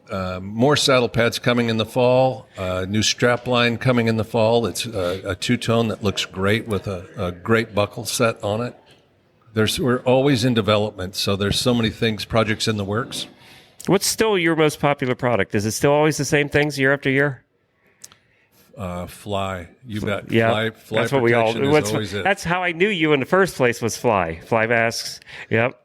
[SPEAKER 8] more saddle pads coming in the fall, new strap line coming in the fall. It's a two-tone that looks great with a great buckle set on it. We're always in development, so there's so many projects in the works.
[SPEAKER 1] What's still your most popular product? Is it still always the same things year after year?
[SPEAKER 8] Fly. You bet.
[SPEAKER 1] Yeah,
[SPEAKER 8] Fly
[SPEAKER 1] that's what we all.
[SPEAKER 8] always it.
[SPEAKER 1] That's how I knew you in the first place was fly masks. Yep.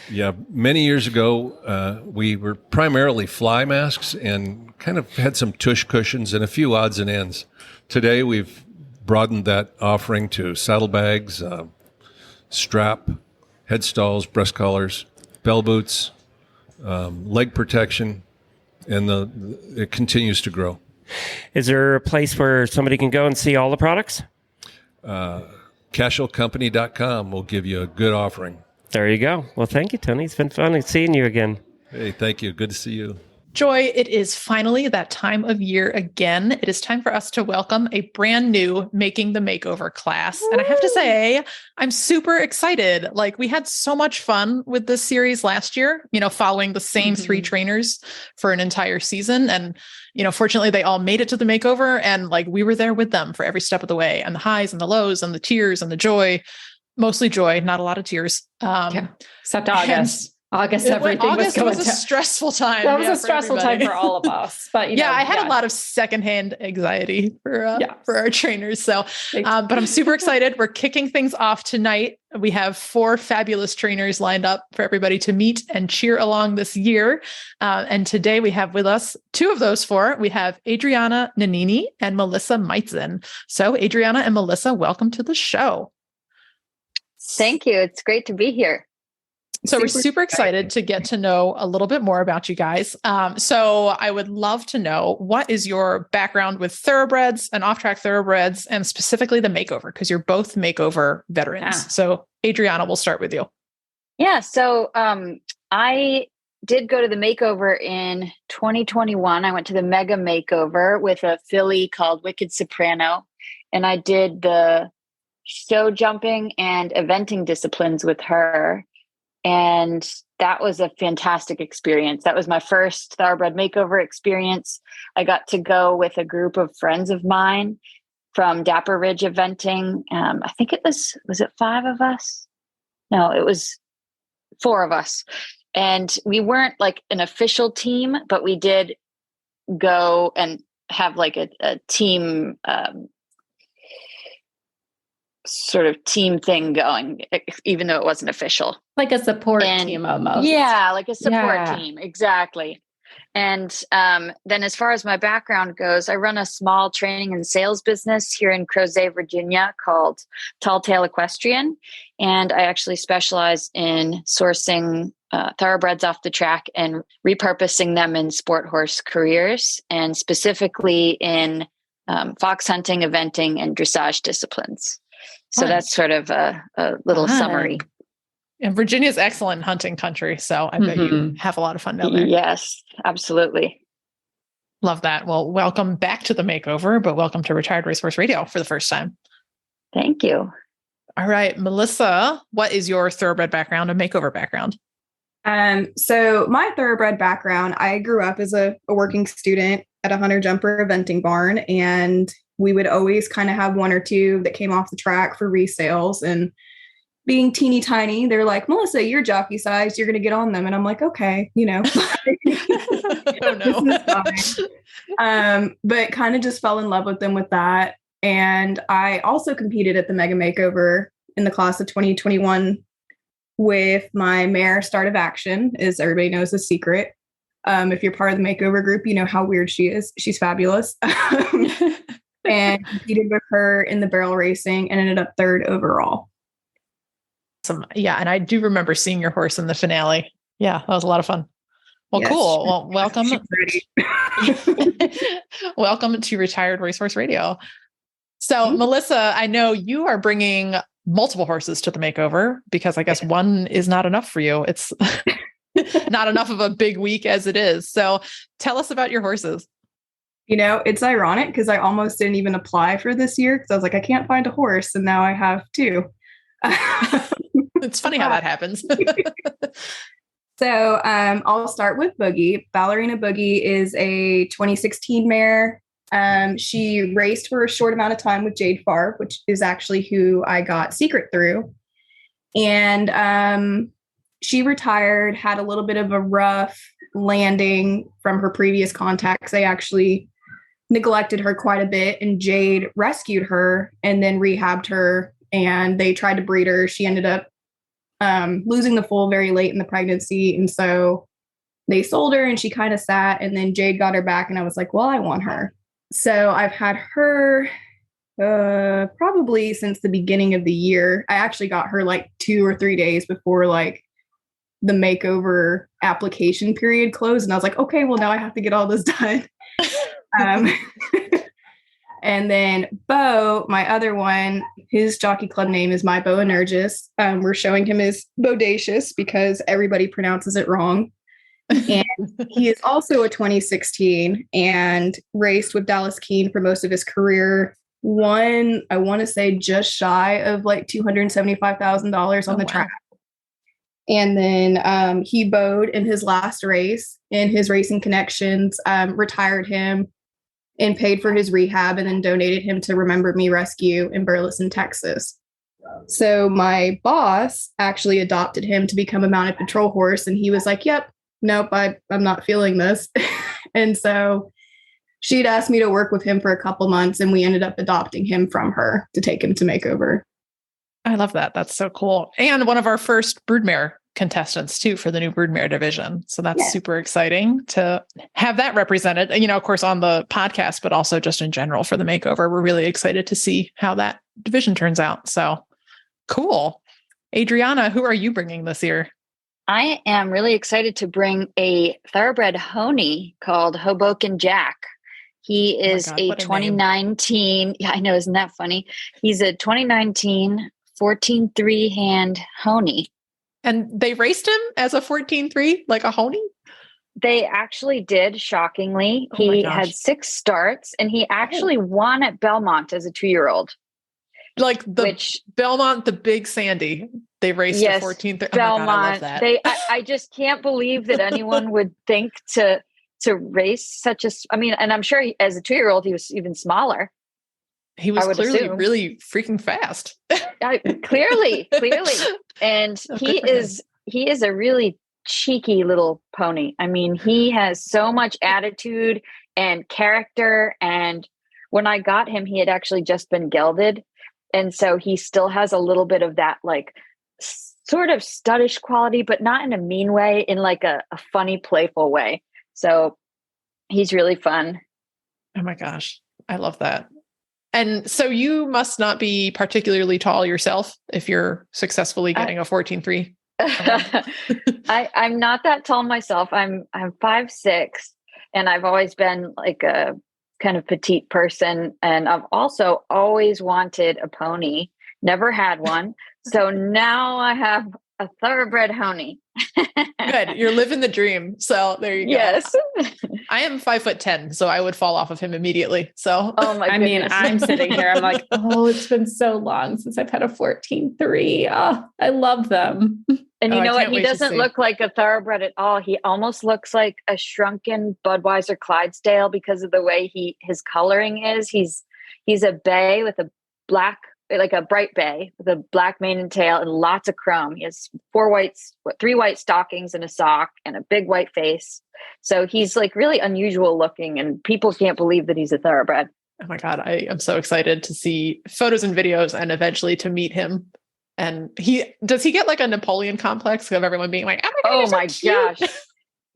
[SPEAKER 8] Yeah, many years ago, we were primarily fly masks and kind of had some tush cushions and a few odds and ends. Today, we've broadened that offering to saddlebags, strap, headstalls, breast collars, bell boots, leg protection, and it continues to grow.
[SPEAKER 1] Is there a place where somebody can go and see all the products?
[SPEAKER 8] CashelCompany.com will give you a good offering.
[SPEAKER 1] There you go. Well, thank you, Tony. It's been fun seeing you again.
[SPEAKER 8] Hey, thank you. Good to see you.
[SPEAKER 2] Joy, it is finally that time of year again. It is time for us to welcome a brand new Making the Makeover class. And I have to say, I'm super excited. Like, we had so much fun with this series last year, following the same 3 trainers for an entire season. And, fortunately, they all made it to the makeover. And we were there with them for every step of the way, and the highs and the lows and the tears and the joy. Mostly joy, not a lot of tears.
[SPEAKER 3] Except August. August, everything
[SPEAKER 2] August
[SPEAKER 3] was
[SPEAKER 2] a stressful time.
[SPEAKER 3] That was
[SPEAKER 2] yeah,
[SPEAKER 3] a stressful time for all of us. But
[SPEAKER 2] I had a lot of secondhand anxiety for our trainers. So, but I'm super excited. We're kicking things off tonight. We have 4 fabulous trainers lined up for everybody to meet and cheer along this year. And today we have with us 2 of those 4. We have Adrianna Nannini and Melissa Meitzen. So, Adrianna and Melissa, welcome to the show.
[SPEAKER 9] Thank you. It's great to be here.
[SPEAKER 2] So we're super excited to get to know a little bit more about you guys. So I would love to know, what is your background with thoroughbreds and off-track thoroughbreds, and specifically the makeover, because you're both makeover veterans. Yeah. So Adrianna, we'll start with you.
[SPEAKER 9] Yeah. So I did go to the makeover in 2021. I went to the mega makeover with a filly called Wicked Soprano, and I did the show jumping and eventing disciplines with her. And that was a fantastic experience. That was my first Thoroughbred Makeover experience. I got to go with a group of friends of mine from Dapper Ridge Eventing. I think it was it 5 of us? No, it was 4 of us. And we weren't like an official team, but we did go and have like a team sort of team thing going, even though it wasn't official.
[SPEAKER 3] Like a support team almost.
[SPEAKER 9] Yeah, like a support team. Exactly. And then as far as my background goes, I run a small training and sales business here in Crozet, Virginia called Tall Tale Equestrian. And I actually specialize in sourcing thoroughbreds off the track and repurposing them in sport horse careers, and specifically in fox hunting, eventing, and dressage disciplines. So that's sort of a little summary.
[SPEAKER 2] And Virginia's excellent hunting country. So I bet you have a lot of fun down there.
[SPEAKER 9] Yes, absolutely.
[SPEAKER 2] Love that. Well, welcome back to the makeover, but welcome to Retired Racehorse Radio for the first time.
[SPEAKER 9] Thank you.
[SPEAKER 2] All right, Melissa, what is your thoroughbred background and makeover background?
[SPEAKER 10] So my thoroughbred background, I grew up as a working student at a hunter jumper eventing barn, and we would always kind of have 1 or 2 that came off the track for resales. And being teeny tiny, they're like, Melissa, you're jockey size, you're going to get on them. And I'm like, okay, but kind of just fell in love with them with that. And I also competed at the Mega Makeover in the class of 2021 with my mare Start of Action, as everybody knows, a secret. If you're part of the makeover group, you know how weird she is. She's fabulous. And competed with her in the barrel racing and ended up 3rd overall.
[SPEAKER 2] Yeah. And I do remember seeing your horse in the finale. Yeah, that was a lot of fun. Well, yes. Cool. Well, welcome. Welcome to Retired Racehorse Radio. So, Melissa, I know you are bringing multiple horses to the makeover, because I guess one is not enough for you. It's not enough of a big week as it is. So tell us about your horses.
[SPEAKER 10] It's ironic because I almost didn't even apply for this year because I was like, I can't find a horse. And now I have 2.
[SPEAKER 2] It's funny how that happens.
[SPEAKER 10] So I'll start with Boogie. Ballerina Boogie is a 2016 mare. She raced for a short amount of time with Jade Farb, which is actually who I got secret through. And she retired, had a little bit of a rough landing from her previous contacts. They actually neglected her quite a bit, and Jade rescued her and then rehabbed her, and they tried to breed her. She ended up losing the foal very late in the pregnancy, and so they sold her, and she kind of sat, and then Jade got her back, and I was like, well, I want her. So I've had her probably since the beginning of the year. I actually got her like 2 or 3 days before like the makeover application period closed, and I was like, okay, well, now I have to get all this done. And then Bo, my other one, his jockey club name is My Boanerges. We're showing him as Bodacious because everybody pronounces it wrong. And he is also a 2016 and raced with Dallas Keene for most of his career. Won, I want to say, just shy of like $275,000 on the track. And then he bowed in his last race, and his Racing Connections retired him and paid for his rehab, and then donated him to Remember Me Rescue in Burleson, Texas. So my boss actually adopted him to become a mounted patrol horse. And he was like, yep, nope, I'm not feeling this. And so she'd asked me to work with him for a couple months, and we ended up adopting him from her to take him to Makeover.
[SPEAKER 2] I love that. That's so cool. And one of our first broodmare contestants too for the new broodmare division. So that's super exciting to have that represented, of course, on the podcast, but also just in general for the Makeover. We're really excited to see how that division turns out. So cool. Adrianna, who are you bringing this year?
[SPEAKER 9] I am really excited to bring a thoroughbred Honey called Hoboken Jack. He is a 2019. Yeah, I know. Isn't that funny? He's a 2019 14-3 hand Honey.
[SPEAKER 2] And they raced him as a 14-3, like a Honey?
[SPEAKER 9] They actually did, shockingly. He had 6 starts, and he actually won at Belmont as a 2-year-old.
[SPEAKER 2] Like Belmont, the Big Sandy. They raced a 14-3.
[SPEAKER 9] Belmont.
[SPEAKER 2] Oh my God, I love that.
[SPEAKER 9] I just can't believe that anyone would think to race such a. I mean, and I'm sure as a 2-year-old, he was even smaller.
[SPEAKER 2] He was clearly really freaking fast.
[SPEAKER 9] Clearly. And he is a really cheeky little pony. I mean, he has so much attitude and character. And when I got him, he had actually just been gelded. And so he still has a little bit of that, like, sort of studdish quality, but not in a mean way, in like a funny, playful way. So he's really fun.
[SPEAKER 2] Oh my gosh. I love that. And so you must not be particularly tall yourself if you're successfully getting a 14-3.
[SPEAKER 9] I'm not that tall myself. I'm 5'6", and I've always been like a kind of petite person. And I've also always wanted a pony, never had one. So now I have a thoroughbred Honey.
[SPEAKER 2] Good. You're living the dream. So there you go.
[SPEAKER 9] Yes.
[SPEAKER 2] I am 5'10", so I would fall off of him immediately. So,
[SPEAKER 3] oh my goodness. I'm sitting here. I'm like, it's been so long since I've had a 14-3. Oh, I love them.
[SPEAKER 9] And you know what? He doesn't look like a thoroughbred at all. He almost looks like a shrunken Budweiser Clydesdale because of the way his coloring is. He's a bay with a black, like a bright bay with a black mane and tail and lots of chrome. He has 3 white stockings and a sock and a big white face. So he's like really unusual looking, and people can't believe that he's a thoroughbred.
[SPEAKER 2] Oh my God. I am so excited to see photos and videos and eventually to meet him. And does he get like a Napoleon complex of everyone being like, oh my gosh.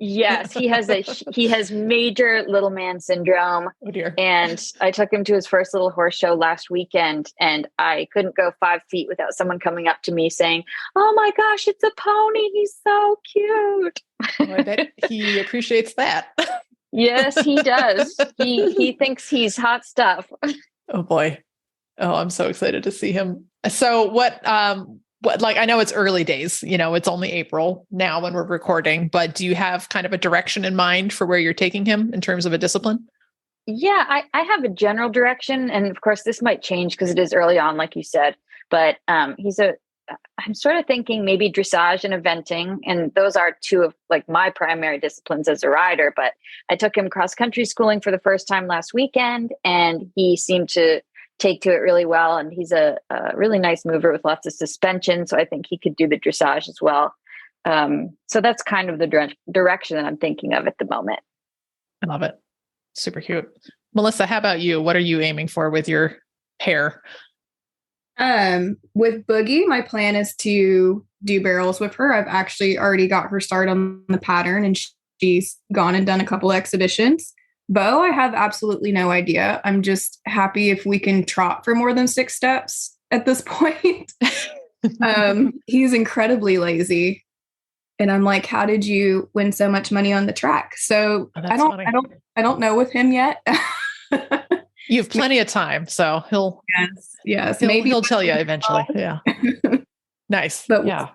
[SPEAKER 9] Yes, he has major little man syndrome.
[SPEAKER 2] Oh dear.
[SPEAKER 9] And I took him to his first little horse show last weekend, and I couldn't go 5 feet without someone coming up to me saying, oh my gosh, it's a pony. He's so cute.
[SPEAKER 2] Well, I bet he appreciates that.
[SPEAKER 9] Yes, he does. He thinks he's hot stuff.
[SPEAKER 2] Oh boy. Oh, I'm so excited to see him. So what, like, I know it's early days, it's only April now when we're recording, but do you have kind of a direction in mind for where you're taking him in terms of a discipline?
[SPEAKER 9] Yeah, I have a general direction. And of course, this might change because it is early on, like you said, but I'm sort of thinking maybe dressage and eventing. And those are 2 of like my primary disciplines as a rider, but I took him cross country schooling for the first time last weekend, and he seemed to take to it really well. And he's a really nice mover with lots of suspension. So I think he could do the dressage as well. So that's kind of the direction that I'm thinking of at the moment.
[SPEAKER 2] I love it. Super cute. Melissa, how about you? What are you aiming for with your hair?
[SPEAKER 10] With Boogie, my plan is to do barrels with her. I've actually already got her started on the pattern, and she's gone and done a couple exhibitions. Bo, I have absolutely no idea. I'm just happy if we can trot for more than 6 steps at this point. He's incredibly lazy. And I'm like, how did you win so much money on the track? So I don't know with him yet.
[SPEAKER 2] You have plenty of time. So he'll maybe he'll tell you eventually. Yeah. Nice. But yeah.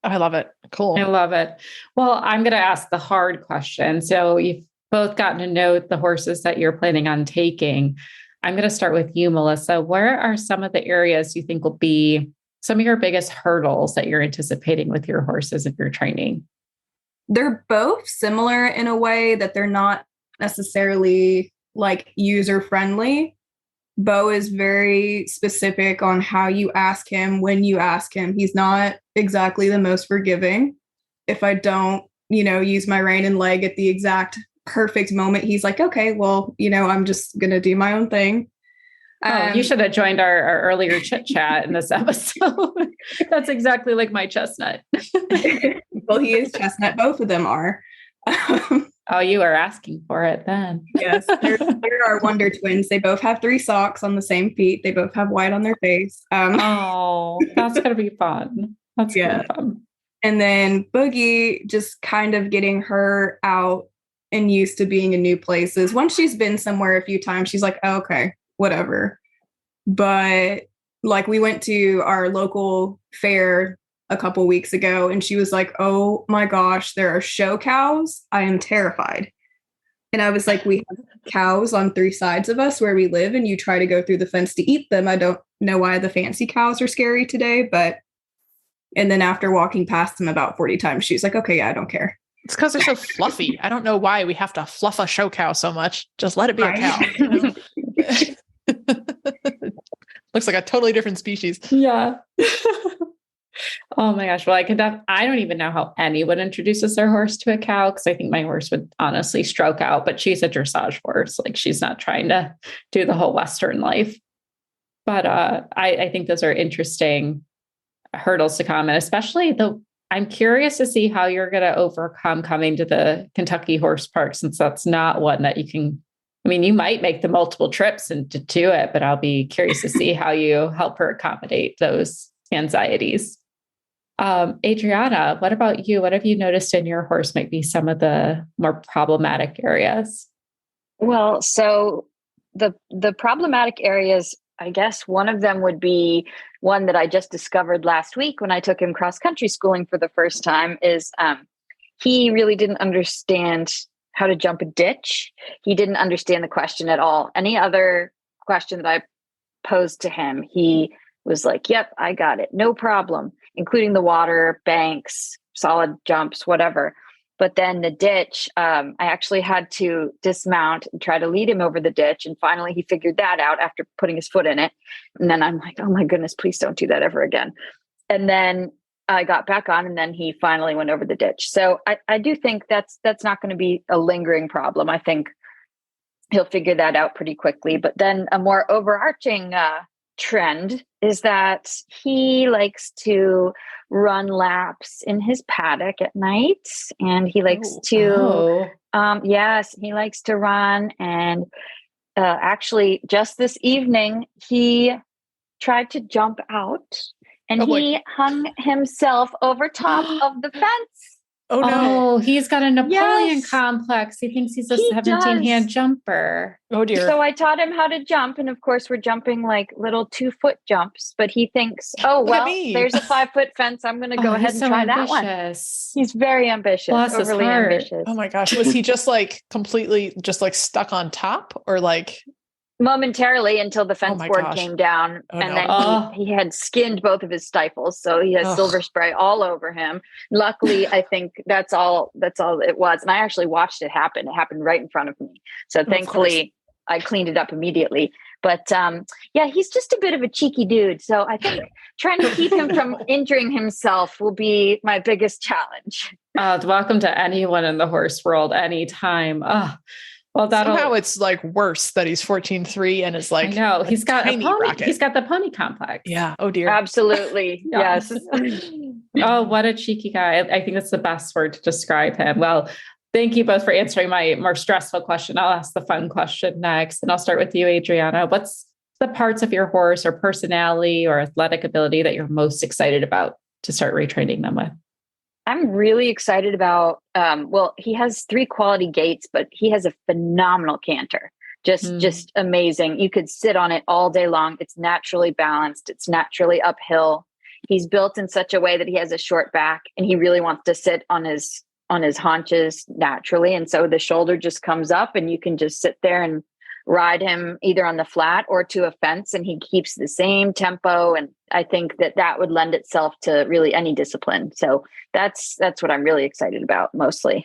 [SPEAKER 2] I love it. Cool.
[SPEAKER 3] I love it. Well, I'm going to ask the hard question. So you've both gotten to know the horses that you're planning on taking. I'm going to start with you, Melissa. Where are some of the areas you think will be some of your biggest hurdles that you're anticipating with your horses if you're training?
[SPEAKER 10] They're both similar in a way that they're not necessarily like user friendly. Bo is very specific on how you ask him, when you ask him. He's not exactly the most forgiving. If I don't, use my rein and leg at the exact perfect moment, he's like, okay, well, I'm just going to do my own thing.
[SPEAKER 3] You should have joined our earlier chit chat in this episode. That's exactly like my chestnut.
[SPEAKER 10] Well, he is chestnut. Both of them are.
[SPEAKER 3] Oh, you are asking for it then.
[SPEAKER 10] Yes, they're our wonder twins. They both have 3 socks on the same feet. They both have white on their face.
[SPEAKER 3] Oh, that's going to be fun. That's going to be fun.
[SPEAKER 10] And then Boogie, just kind of getting her out and used to being in new places. Once she's been somewhere a few times, she's like, oh, okay, whatever. But like we went to our local fair a couple weeks ago and she was like, oh my gosh, there are show cows. I am terrified. And I was like, we have cows on 3 sides of us where we live and you try to go through the fence to eat them. I don't know why the fancy cows are scary today, but and then after walking past them about 40 times, she was like, okay, yeah, I don't care.
[SPEAKER 2] It's because they're so fluffy. I don't know why we have to fluff a show cow so much. Just let it be a cow. Looks like a totally different species.
[SPEAKER 3] Yeah. Oh my gosh. Well, I don't even know how anyone introduces their horse to a cow because I think my horse would honestly stroke out, but she's a dressage horse. Like she's not trying to do the whole Western life. But I think those are interesting hurdles to come. And especially I'm curious to see how you're going to overcome coming to the Kentucky Horse Park, since that's not one that you can, you might make the multiple trips and to do it, but I'll be curious to see how you help her accommodate those anxieties. Adrianna, what about you? What have you noticed in your horse might be some of the more problematic areas?
[SPEAKER 9] Well, so the problematic areas, I guess one of them would be one that I just discovered last week when I took him cross-country schooling for the first time is he really didn't understand how to jump a ditch. He didn't understand the question at all. Any other question that I posed to him, he was like, yep, I got it. No problem, including the water, banks, solid jumps, whatever. But then the ditch, I actually had to dismount and try to lead him over the ditch. And finally, he figured that out after putting his foot in it. And then I'm like, oh my goodness, please don't do that ever again. And then I got back on and then he finally went over the ditch. So I do think that's not going to be a lingering problem. I think he'll figure that out pretty quickly. But then a more overarching trend is that he likes to run laps in his paddock at night, and he likes to yes, he likes to run. And actually just this evening he tried to jump out and he hung himself over top of the fence.
[SPEAKER 2] Oh no.
[SPEAKER 3] Oh, he's got a Napoleon complex. He thinks he's a 17-hand jumper.
[SPEAKER 2] Oh dear.
[SPEAKER 9] So I taught him how to jump. And of course we're jumping like little 2-foot jumps, but he thinks, oh, well, there's a 5-foot fence. I'm going to go ahead and try that one. He's very ambitious, overly ambitious.
[SPEAKER 2] Oh my gosh. Was he just like completely just like stuck on top or like?
[SPEAKER 9] Momentarily until the fence board came down then he had skinned both of his stifles. So he has silver spray all over him. Luckily, I think that's all it was. And I actually watched it happen. It happened right in front of me. So thankfully I cleaned it up immediately. But he's just a bit of a cheeky dude. So I think trying to keep him from injuring himself will be my biggest challenge.
[SPEAKER 3] Welcome to anyone in the horse world anytime. Well,
[SPEAKER 2] somehow it's like worse that he's 14.3 and is like,
[SPEAKER 3] I know he's got a pony.
[SPEAKER 2] Rocket.
[SPEAKER 3] He's got the pony complex.
[SPEAKER 2] Yeah. Oh dear.
[SPEAKER 9] Absolutely. Yes.
[SPEAKER 3] Oh, what a cheeky guy. I think that's the best word to describe him. Well, thank you both for answering my more stressful question. I'll ask the fun question next. And I'll start with you, Adrianna. What's the parts of your horse or personality or athletic ability that you're most excited about to start retraining them with?
[SPEAKER 9] I'm really excited about, he has 3 quality gaits, but he has a phenomenal canter. Just amazing. You could sit on it all day long. It's naturally balanced. It's naturally uphill. He's built in such a way that he has a short back and he really wants to sit on his haunches naturally. And so the shoulder just comes up and you can just sit there and ride him either on the flat or to a fence and he keeps the same tempo. And I think that would lend itself to really any discipline. So that's what I'm really excited about mostly.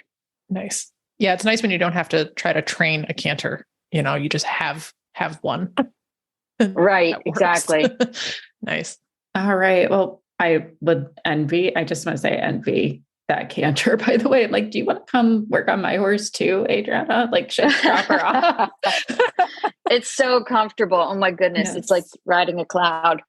[SPEAKER 2] Nice. Yeah. It's nice when you don't have to try to train a canter, you just have one.
[SPEAKER 9] Right.
[SPEAKER 2] That works.
[SPEAKER 9] Exactly.
[SPEAKER 2] Nice.
[SPEAKER 3] All right. Well, I just want to say envy that canter, by the way. Like, do you want to come work on my horse too, Adrianna? Like, should I drop her off?
[SPEAKER 9] It's so comfortable. Oh my goodness.
[SPEAKER 3] Yes.
[SPEAKER 9] It's like riding a cloud.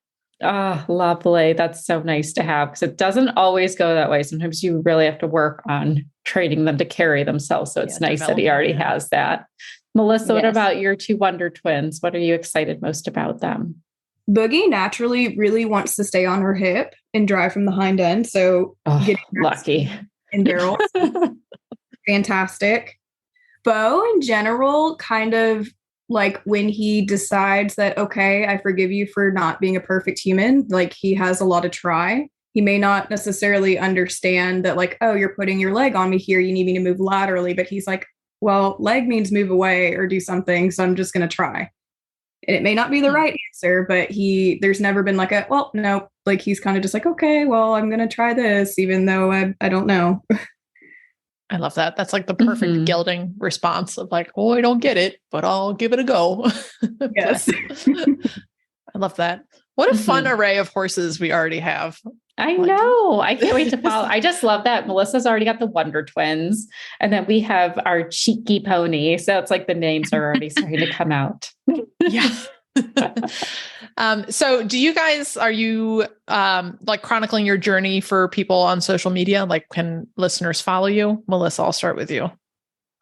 [SPEAKER 3] Oh, lovely. That's so nice to have, because it doesn't always go that way. Sometimes you really have to work on training them to carry themselves. So it's nice that he already has that. Melissa, what
[SPEAKER 9] Yes.
[SPEAKER 3] about your two wonder twins? What are you excited most about them?
[SPEAKER 10] Boogie naturally really wants to stay on her hip and drive from the hind end. So getting that
[SPEAKER 3] Lucky.
[SPEAKER 10] in barrels, fantastic. Bo in general, kind of like when he decides that, okay, I forgive you for not being a perfect human, like he has a lot of try. He may not necessarily understand that, like, oh, you're putting your leg on me here, you need me to move laterally, but he's like, well, leg means move away or do something, so I'm just going to try. And it may not be the right answer, but there's never been like well, no, like he's kind of just like, okay, well, I'm going to try this, even though I don't know.
[SPEAKER 2] I love that. That's like the perfect gelding response of like, oh, I don't get it, but I'll give it a go.
[SPEAKER 10] Yes.
[SPEAKER 2] I love that. What a fun array of horses we already have.
[SPEAKER 3] I know. I can't wait to follow. I just love that Melissa's already got the Wonder Twins, and then we have our cheeky pony. So it's like the names are already starting to come out.
[SPEAKER 2] Yeah. So do you guys, are you like chronicling your journey for people on social media? Like, can listeners follow you? Melissa, I'll start with you.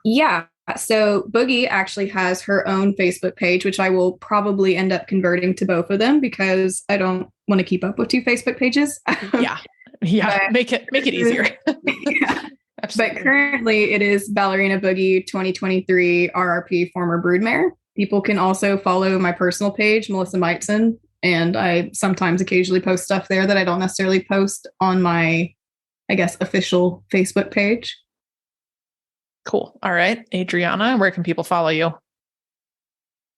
[SPEAKER 10] Yeah. So Boogie actually has her own Facebook page, which I will probably end up converting to both of them because I don't want to keep up with two Facebook pages.
[SPEAKER 2] Yeah. But, make it easier.
[SPEAKER 10] Yeah. But currently it is Ballerina Boogie 2023 RRP former broodmare. People can also follow my personal page, Melissa Meitzen, and I sometimes occasionally post stuff there that I don't necessarily post on my, I guess, official Facebook page.
[SPEAKER 2] Cool. All right. Adrianna, where can people follow you?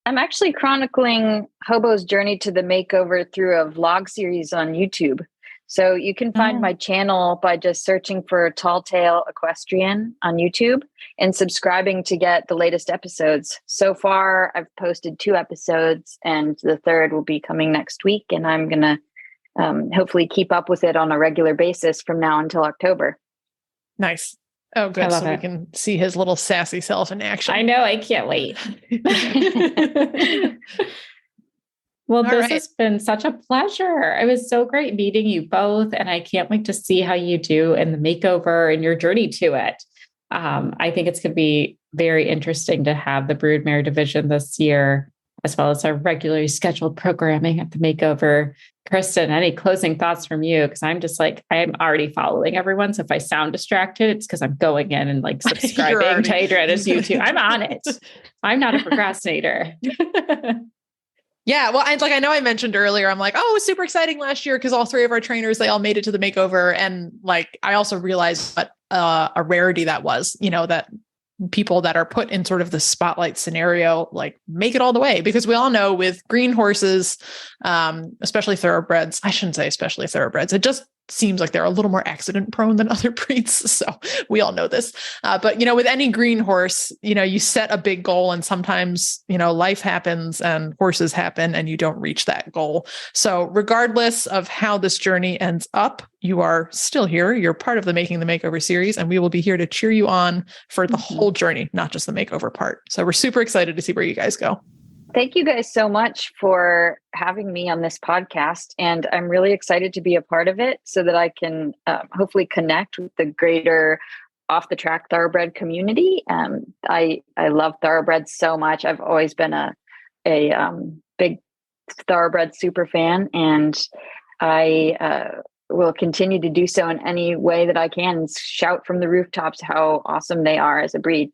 [SPEAKER 9] I'm actually chronicling Hobo's journey to the makeover through a vlog series on YouTube. So you can find my channel by just searching for Tall Tale Equestrian on YouTube and subscribing to get the latest episodes. So far, I've posted 2 episodes and the third will be coming next week. And I'm going to hopefully keep up with it on a regular basis from now until October.
[SPEAKER 2] Nice. Oh, good. So we can see his little sassy self in action.
[SPEAKER 3] I know. I can't wait. Well, this has been such a pleasure. It was so great meeting you both. And I can't wait to see how you do in the makeover and your journey to it. I think it's going to be very interesting to have the broodmare division this year, as well as our regularly scheduled programming at the makeover. Kristen, any closing thoughts from you? Because I'm just like, I'm already following everyone. So if I sound distracted, it's because I'm going in and like subscribing to Adrianna's YouTube. I'm on it. I'm not a procrastinator.
[SPEAKER 2] Yeah. Well, I know I mentioned earlier, I'm like, oh, it was super exciting last year because all 3 of our trainers, they all made it to the makeover. And like, I also realized what a rarity that was, that people that are put in sort of the spotlight scenario, like make it all the way, because we all know with green horses, especially thoroughbreds, I shouldn't say especially thoroughbreds, it just seems like they're a little more accident prone than other breeds. So we all know this. But, with any green horse, you set a big goal and sometimes, life happens and horses happen and you don't reach that goal. So regardless of how this journey ends up, you are still here. You're part of the Making the Makeover series, and we will be here to cheer you on for the whole journey, not just the makeover part. So we're super excited to see where you guys go.
[SPEAKER 9] Thank you guys so much for having me on this podcast. And I'm really excited to be a part of it so that I can hopefully connect with the greater off the track thoroughbred community. I love thoroughbreds so much. I've always been a big thoroughbred super fan, and I will continue to do so in any way that I can and shout from the rooftops how awesome they are as a breed.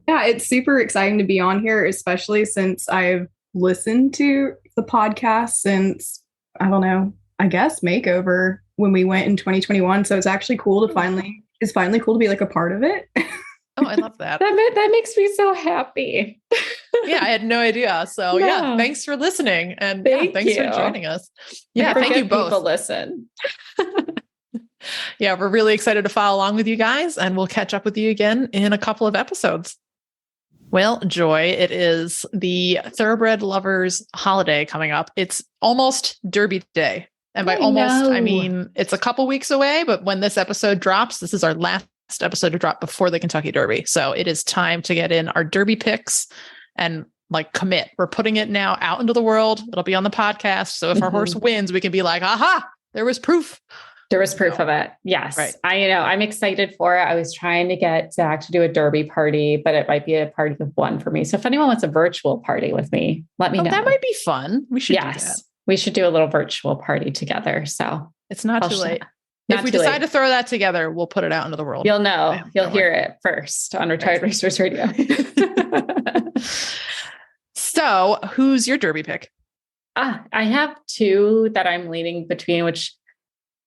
[SPEAKER 10] Yeah, it's super exciting to be on here, especially since I've listened to the podcast since, I don't know, I guess Makeover when we went in 2021. So it's actually cool to it's finally cool to be like a part of it.
[SPEAKER 2] Oh, I love that.
[SPEAKER 3] That makes me so happy.
[SPEAKER 2] Yeah, I had no idea. So yeah, thanks for listening. And thanks for joining us. Yeah, thank you both.
[SPEAKER 3] People listen.
[SPEAKER 2] Yeah, we're really excited to follow along with you guys, and we'll catch up with you again in a couple of episodes. Well, Joy, it is the Thoroughbred Lovers holiday coming up. It's almost Derby Day. And by almost, I mean, it's a couple weeks away, but when this episode drops, this is our last episode to drop before the Kentucky Derby. So it is time to get in our Derby picks and like commit. We're putting it now out into the world. It'll be on the podcast. So if our horse wins, we can be like, aha, there was proof.
[SPEAKER 3] There was proof of it. Yes.
[SPEAKER 2] Right.
[SPEAKER 3] I'm excited for it. I was trying to get Zach to do a Derby party, but it might be a party of one for me. So if anyone wants a virtual party with me, let me know.
[SPEAKER 2] That might be fun. We should do that.
[SPEAKER 3] We should do a little virtual party together. So
[SPEAKER 2] it's not too late. If we decide to throw that together, we'll put it out into the world.
[SPEAKER 3] You'll know. You'll hear it first on Retired Racehorse Radio.
[SPEAKER 2] So who's your Derby pick?
[SPEAKER 3] I have two that I'm leaning between, which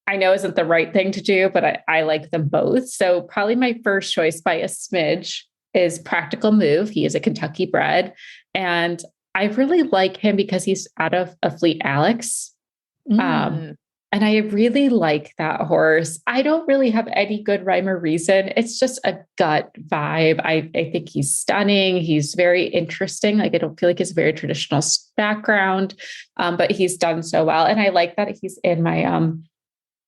[SPEAKER 3] I know isn't the right thing to do, but I like them both. So probably my first choice by a smidge is Practical Move. He is a Kentucky bred. And I really like him because he's out of a Fleet Alex. And I really like that horse. I don't really have any good rhyme or reason. It's just a gut vibe. I think he's stunning. He's very interesting. Like, I don't feel like he's a very traditional background, but he's done so well. And I like that he's in my,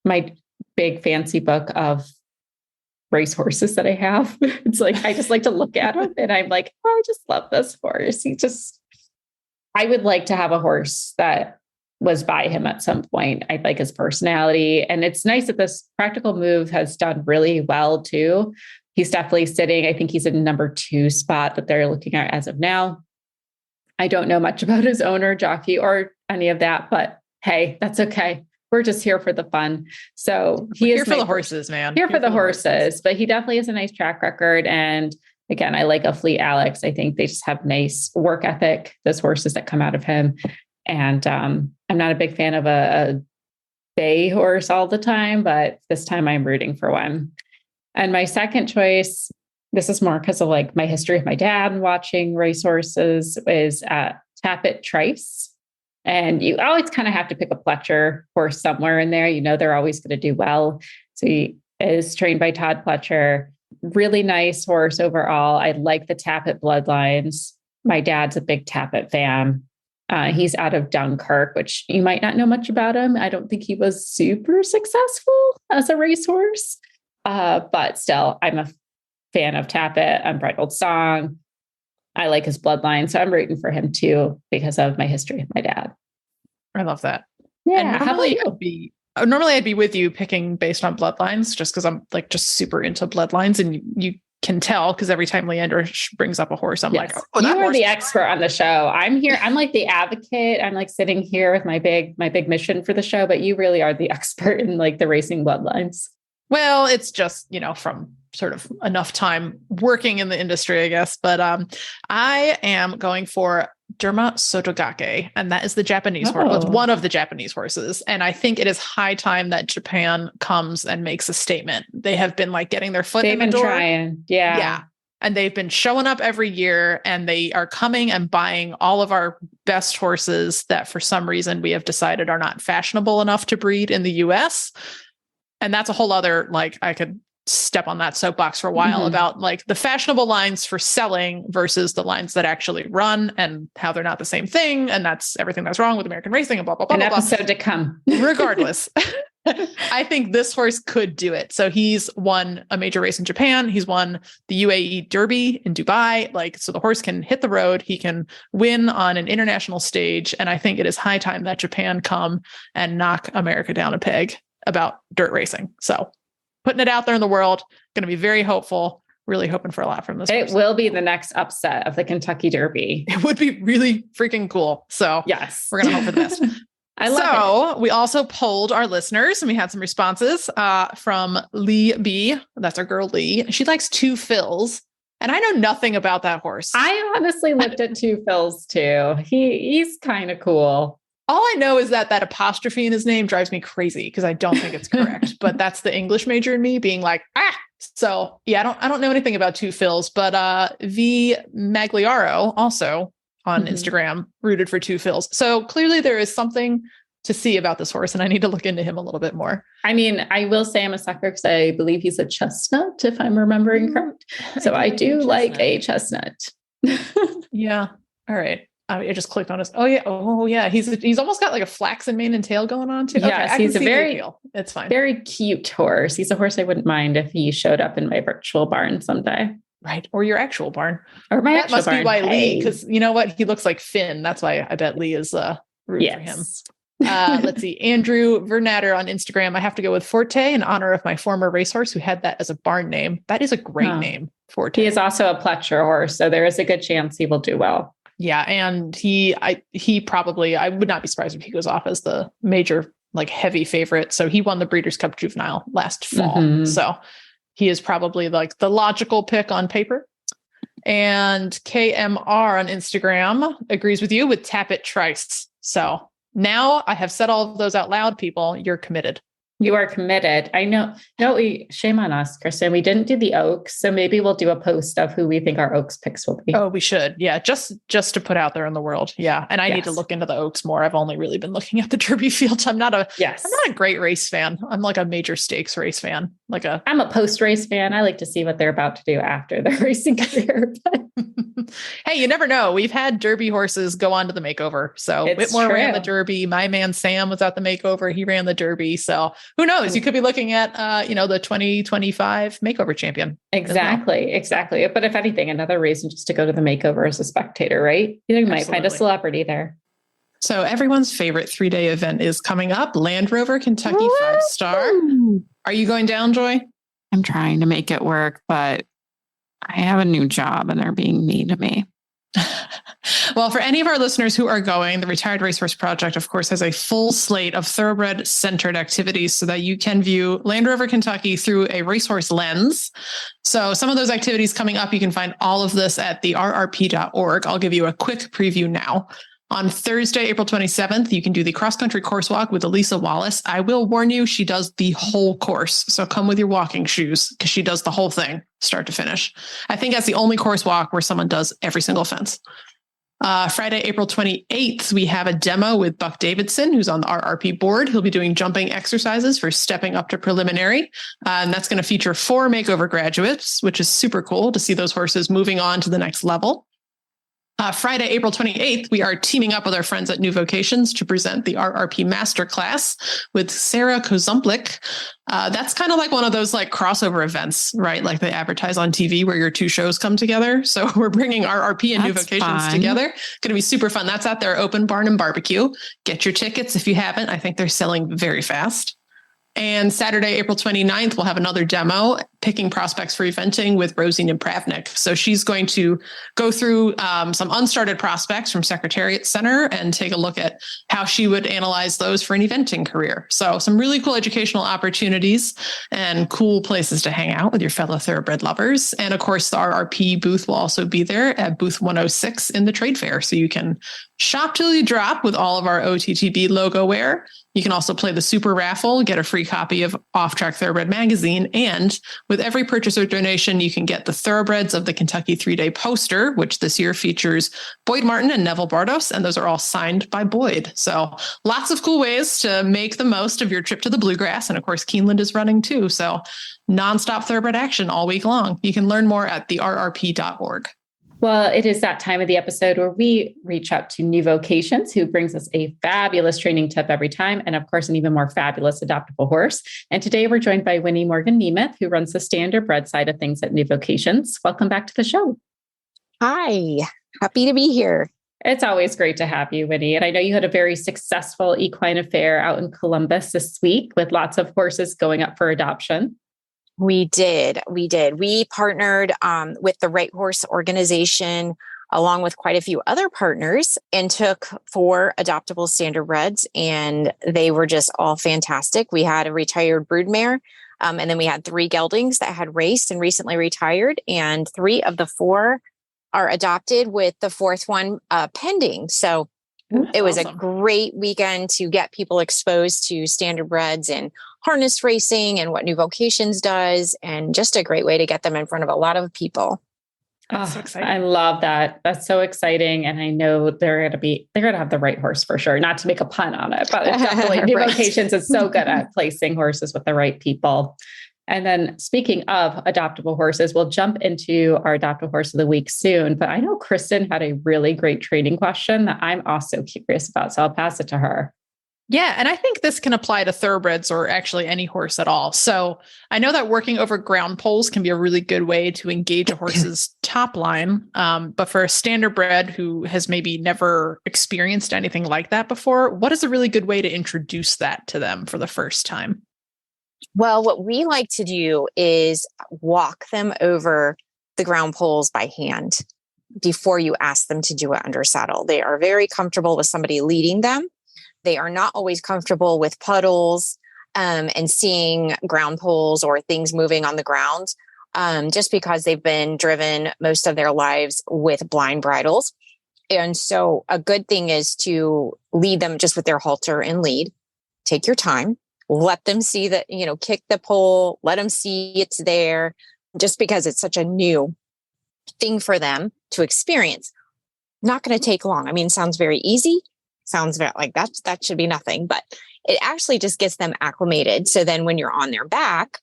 [SPEAKER 3] my big fancy book of racehorses that I have. It's like, I just like to look at him and I'm like, oh, I just love this horse. I would like to have a horse that was by him at some point. I like his personality. And it's nice that this Practical Move has done really well too. He's definitely sitting. I think he's in number 2 spot that they're looking at as of now. I don't know much about his owner, jockey, or any of that, but hey, that's okay. We're just here for the fun. So
[SPEAKER 2] We're here for the horses, man.
[SPEAKER 3] Here for the horses, but he definitely has a nice track record. And again, I like a Fleet Alex. I think they just have nice work ethic, those horses that come out of him. And I'm not a big fan of a bay horse all the time, but this time I'm rooting for one. And my second choice, this is more because of like my history of my dad and watching racehorses, is Tappet Trice. And you always kind of have to pick a Pletcher horse somewhere in there. You know, they're always going to do well. So he is trained by Todd Pletcher. Really nice horse overall. I like the Tappet bloodlines. My dad's a big Tappet fan. He's out of Dunkirk, which you might not know much about him. I don't think he was super successful as a racehorse, but still, I'm a fan of Tappet, Unbridled Song. I like his bloodline, so I'm rooting for him too because of my history with my dad.
[SPEAKER 2] I love that.
[SPEAKER 3] Yeah.
[SPEAKER 2] And
[SPEAKER 3] How about you?
[SPEAKER 2] Normally I'd be with you picking based on bloodlines, just because I'm like just super into bloodlines, and you can tell because every time Leander brings up a horse, I'm like, oh,
[SPEAKER 3] you are the expert on the show. I'm here. I'm like the advocate. I'm like sitting here with my big mission for the show, but you really are the expert in like the racing bloodlines.
[SPEAKER 2] Well, it's just, from sort of enough time working in the industry, I guess. But I am going for Derma Sotogake, and that is the Japanese horse. Well, it's one of the Japanese horses. And I think it is high time that Japan comes and makes a statement. They have been like getting their foot in the door.
[SPEAKER 3] Trying. Yeah.
[SPEAKER 2] Yeah. And they've been showing up every year, and they are coming and buying all of our best horses that for some reason we have decided are not fashionable enough to breed in the US. And that's a whole other, like, I could step on that soapbox for a while about like the fashionable lines for selling versus the lines that actually run and how they're not the same thing. And that's everything that's wrong with American racing and blah, blah, blah.
[SPEAKER 3] An
[SPEAKER 2] blah,
[SPEAKER 3] episode
[SPEAKER 2] blah.
[SPEAKER 3] to come.
[SPEAKER 2] Regardless. I think this horse could do it. So he's won a major race in Japan. He's won the UAE Derby in Dubai. Like, so the horse can hit the road. He can win on an international stage. And I think it is high time that Japan come and knock America down a peg about dirt racing. So putting it out there in the world, going to be very hopeful, really hoping for a lot from this.
[SPEAKER 3] It will be the next upset of the Kentucky Derby.
[SPEAKER 2] It would be really freaking cool. So
[SPEAKER 3] yes,
[SPEAKER 2] we're going to hope for the best. We also polled our listeners, and we had some responses from Lee B. That's our girl Lee. She likes Two Phils, and I know nothing about that horse.
[SPEAKER 3] I honestly looked at Two Phils too. He's kind of cool.
[SPEAKER 2] All I know is that apostrophe in his name drives me crazy because I don't think it's correct. But that's the English major in me being like, So yeah, I don't know anything about Two Phils, but V Magliaro also on Instagram rooted for Two Phils. So clearly there is something to see about this horse, and I need to look into him a little bit more.
[SPEAKER 3] I mean, I will say I'm a sucker because I believe he's a chestnut, if I'm remembering correct. So I do like a chestnut.
[SPEAKER 2] Yeah. All right. I just clicked on his. Oh yeah. Oh yeah. He's almost got like a flaxen mane and tail going on too.
[SPEAKER 3] Yes,
[SPEAKER 2] okay,
[SPEAKER 3] he's a
[SPEAKER 2] it's fine.
[SPEAKER 3] Very cute horse. He's a horse I wouldn't mind if he showed up in my virtual barn someday.
[SPEAKER 2] Right. Or your actual barn.
[SPEAKER 3] Or my
[SPEAKER 2] that
[SPEAKER 3] actual
[SPEAKER 2] must
[SPEAKER 3] barn.
[SPEAKER 2] be why
[SPEAKER 3] Hey.
[SPEAKER 2] Lee, because you know what? He looks like Finn. That's why I bet Lee is rooting for him. Let's see. Andrew Vernatter on Instagram. I have to go with Forte in honor of my former racehorse who had that as a barn name. That is a great name, Forte.
[SPEAKER 3] He is also a Pletcher horse, so there is a good chance he will do well.
[SPEAKER 2] Yeah, and he probably, I would not be surprised if he goes off as the major, like heavy favorite. So he won the Breeders' Cup Juvenile last fall.
[SPEAKER 3] Mhm.
[SPEAKER 2] So he is probably like the logical pick on paper. And KMR on Instagram agrees with you with Tappet Trice. So now I have said all of those out loud, people. You're committed.
[SPEAKER 3] You are committed. I know. No, shame on us, Kristen. We didn't do the Oaks, so maybe we'll do a post of who we think our Oaks picks will be.
[SPEAKER 2] Oh, we should. Yeah, just to put out there in the world. Yeah, and I need to look into the Oaks more. I've only really been looking at the Derby fields. I'm not a great race fan. I'm like a major stakes race fan.
[SPEAKER 3] I'm a post race fan. I like to see what they're about to do after their racing career.
[SPEAKER 2] Hey, you never know. We've had Derby horses go on to the Makeover. So Whitmore ran the Derby. My man Sam was at the Makeover. He ran the Derby. So who knows? You could be looking at, the 2025 Makeover champion.
[SPEAKER 3] Exactly. But if anything, another reason just to go to the Makeover as a spectator, right? You might find a celebrity there.
[SPEAKER 2] So everyone's favorite 3-day event is coming up. Land Rover Kentucky 5-star. Are you going down, Joy?
[SPEAKER 7] I'm trying to make it work, but I have a new job and they're being mean to me.
[SPEAKER 2] Well, for any of our listeners who are going, the Retired Racehorse Project, of course, has a full slate of thoroughbred-centered activities so that you can view Land Rover Kentucky through a racehorse lens. So some of those activities coming up, you can find all of this at the rrp.org. I'll give you a quick preview now. On Thursday, April 27th, you can do the cross-country course walk with Elisa Wallace. I will warn you, she does the whole course. So come with your walking shoes because she does the whole thing, start to finish. I think that's the only course walk where someone does every single fence. Friday, April 28th, we have a demo with Buck Davidson, who's on the RRP board. He'll be doing jumping exercises for stepping up to preliminary. And that's going to feature 4 Makeover graduates, which is super cool to see those horses moving on to the next level. Friday, April 28th, we are teaming up with our friends at New Vocations to present the RRP Masterclass with Sarah Kozumplik. That's kind of like one of those like crossover events, right? Like they advertise on TV where your two shows come together. So we're bringing RRP and New Vocations together. Going to be super fun. That's at their open barn and barbecue. Get your tickets if you haven't. I think they're selling very fast. And Saturday, April 29th, we'll have another demo, picking prospects for eventing with Rosie Nimpravnik. So she's going to go through some unstarted prospects from Secretariat Center and take a look at how she would analyze those for an eventing career. So some really cool educational opportunities and cool places to hang out with your fellow thoroughbred lovers. And of course, the RRP booth will also be there at booth 106 in the trade fair. So you can shop till you drop with all of our OTTB logo wear. You can also play the super raffle, get a free copy of Off Track Thoroughbred magazine, and with every purchase or donation, you can get the Thoroughbreds of the Kentucky 3-day poster, which this year features Boyd Martin and Neville Bardos, and those are all signed by Boyd. So lots of cool ways to make the most of your trip to the Bluegrass, and of course, Keeneland is running too, so nonstop Thoroughbred action all week long. You can learn more at therrp.org.
[SPEAKER 3] Well, it is that time of the episode where we reach out to New Vocations, who brings us a fabulous training tip every time, and of course, an even more fabulous adoptable horse. And today we're joined by Winnie Morgan Nemeth, who runs the standardbred side of things at New Vocations. Welcome back to the show.
[SPEAKER 11] Hi, happy to be here.
[SPEAKER 3] It's always great to have you, Winnie. And I know you had a very successful equine affair out in Columbus this week with lots of horses going up for adoption.
[SPEAKER 11] We did. We partnered with the Racehorse organization, along with quite a few other partners, and took 4 adoptable standardbreds, and they were just all fantastic. We had a retired broodmare, and then we had 3 geldings that had raced and recently retired, and 3 of the 4 are adopted, with the 4th one pending. So it was awesome. A great weekend to get people exposed to standardbreds and harness racing and what New Vocations does, and just a great way to get them in front of a lot of people.
[SPEAKER 3] That's so exciting. I love that. That's so exciting. And I know they're going to have the right horse for sure. Not to make a pun on it, but definitely New Vocations is so good at placing horses with the right people. And then speaking of adoptable horses, we'll jump into our adoptable horse of the week soon. But I know Kristen had a really great training question that I'm also curious about. So I'll pass it to her.
[SPEAKER 2] Yeah. And I think this can apply to thoroughbreds or actually any horse at all. So I know that working over ground poles can be a really good way to engage a horse's top line. But for a standardbred who has maybe never experienced anything like that before, what is a really good way to introduce that to them for the first time?
[SPEAKER 11] Well, what we like to do is walk them over the ground poles by hand before you ask them to do it under saddle. They are very comfortable with somebody leading them. They are not always comfortable with puddles and seeing ground poles or things moving on the ground just because they've been driven most of their lives with blind bridles. And so a good thing is to lead them just with their halter and lead. Take your time. Let them see that, kick the pole, let them see it's there, just because it's such a new thing for them to experience. Not going to take long. I mean, it sounds very easy. Sounds very like that should be nothing, but it actually just gets them acclimated. So then when you're on their back,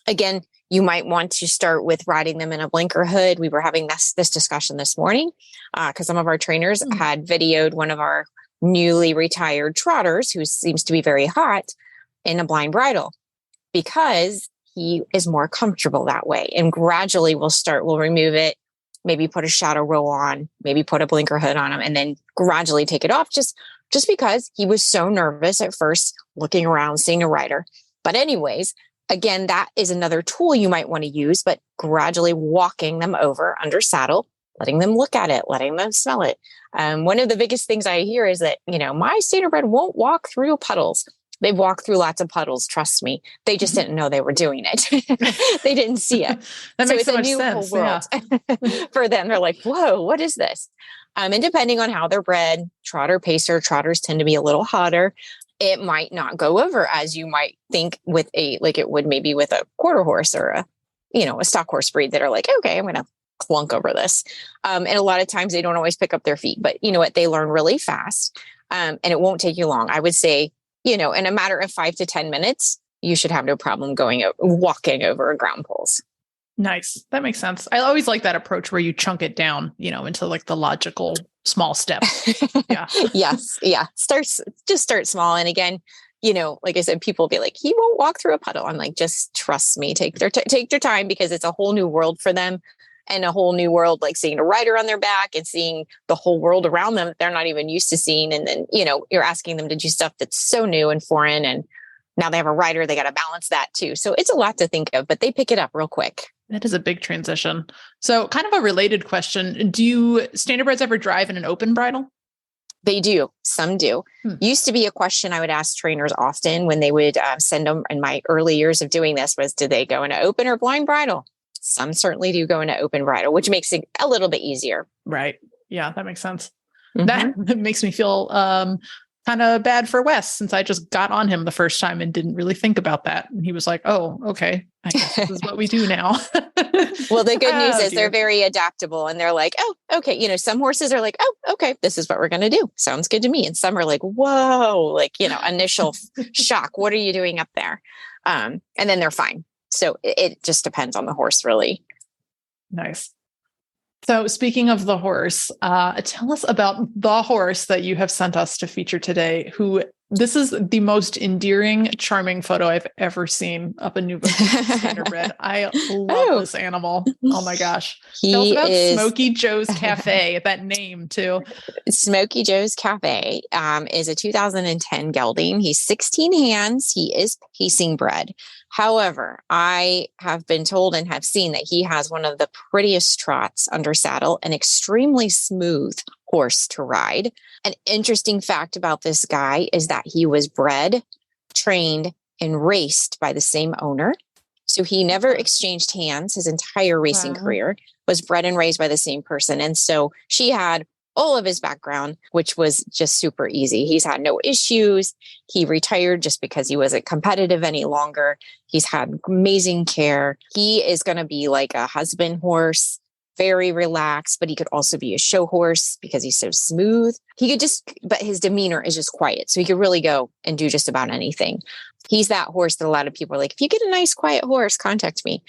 [SPEAKER 11] again, you might want to start with riding them in a blinker hood. We were having this discussion this morning because some of our trainers had videoed one of our newly retired trotters who seems to be very hot in a blind bridle because he is more comfortable that way. And gradually we'll remove it, maybe put a shadow row on, maybe put a blinker hood on him, and then gradually take it off just because he was so nervous at first looking around, seeing a rider. But anyways, again, that is another tool you might want to use, but gradually walking them over under saddle, letting them look at it, letting them smell it. One of the biggest things I hear is that, my standardbred won't walk through puddles. They've walked through lots of puddles. Trust me. They just didn't know they were doing it. They didn't see it.
[SPEAKER 2] That makes so
[SPEAKER 11] it's
[SPEAKER 2] much
[SPEAKER 11] a new
[SPEAKER 2] sense.
[SPEAKER 11] whole world for them. They're like, whoa, what is this? And depending on how they're bred, trotter, pacer, trotters tend to be a little hotter. It might not go over as you might think with like it would maybe with a quarter horse or a stock horse breed that are like, okay, I'm going to clunk over this. And a lot of times they don't always pick up their feet, but you know what? They learn really fast and it won't take you long. I would say, in a matter of 5 to 10 minutes, you should have no problem walking over ground poles.
[SPEAKER 2] Nice. That makes sense. I always like that approach where you chunk it down, into like the logical small steps. Yeah.
[SPEAKER 11] Yes. Yeah. Start small. And again, like I said, people will be like, he won't walk through a puddle. I'm like, just trust me, take their time because it's a whole new world for them. And a whole new world, like seeing a rider on their back and seeing the whole world around them that they're not even used to seeing. And then, you're asking them to do stuff that's so new and foreign. And now they have a rider, they got to balance that too. So it's a lot to think of, but they pick it up real quick.
[SPEAKER 2] That is a big transition. So kind of a related question. Do standardbreds ever drive in an open bridle?
[SPEAKER 11] They do. Some do. Used to be a question I would ask trainers often when they would send them in my early years of doing this was, do they go into open or blind bridle? Some certainly do go into open bridle, which makes it a little bit easier.
[SPEAKER 2] Right. Yeah, that makes sense. That makes me feel kind of bad for Wes since I just got on him the first time and didn't really think about that. And he was like, oh, okay. I guess this is what we do now.
[SPEAKER 11] Well, the good news is they're very adaptable and they're like, oh, okay. Some horses are like, oh, okay, this is what we're going to do. Sounds good to me. And some are like, whoa, like, initial shock. What are you doing up there? And then they're fine. So it just depends on the horse, really.
[SPEAKER 2] Nice. So speaking of the horse, tell us about the horse that you have sent us to feature today, this is the most endearing, charming photo I've ever seen of a new standardbred. I love this animal. Oh my gosh. Tell us about Smokey Joe's Cafe, that name too.
[SPEAKER 11] Smokey Joe's Cafe is a 2010 gelding. He's 16 hands. He is pacing bred. However, I have been told and have seen that he has one of the prettiest trots under saddle, an extremely smooth horse to ride. An interesting fact about this guy is that he was bred, trained, and raced by the same owner. So he never exchanged hands. His entire racing career was bred and raised by the same person. And so she had all of his background, which was just super easy. He's had no issues. He retired just because he wasn't competitive any longer. He's had amazing care. He is going to be like a husband horse, very relaxed, but he could also be a show horse because he's so smooth. But his demeanor is just quiet. So he could really go and do just about anything. He's that horse that a lot of people are like, if you get a nice, quiet horse, contact me.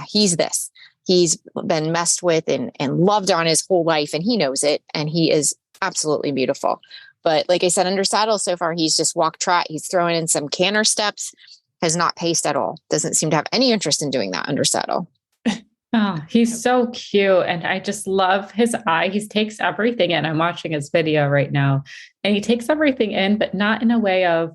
[SPEAKER 11] He's this. He's been messed with and loved on his whole life, and he knows it. And he is absolutely beautiful. But like I said, under saddle so far, he's just walk trot. He's throwing in some canter steps, has not paced at all. Doesn't seem to have any interest in doing that under saddle.
[SPEAKER 3] Oh, he's so cute. And I just love his eye. He takes everything in. I'm watching his video right now, and he takes everything in, but not in a way of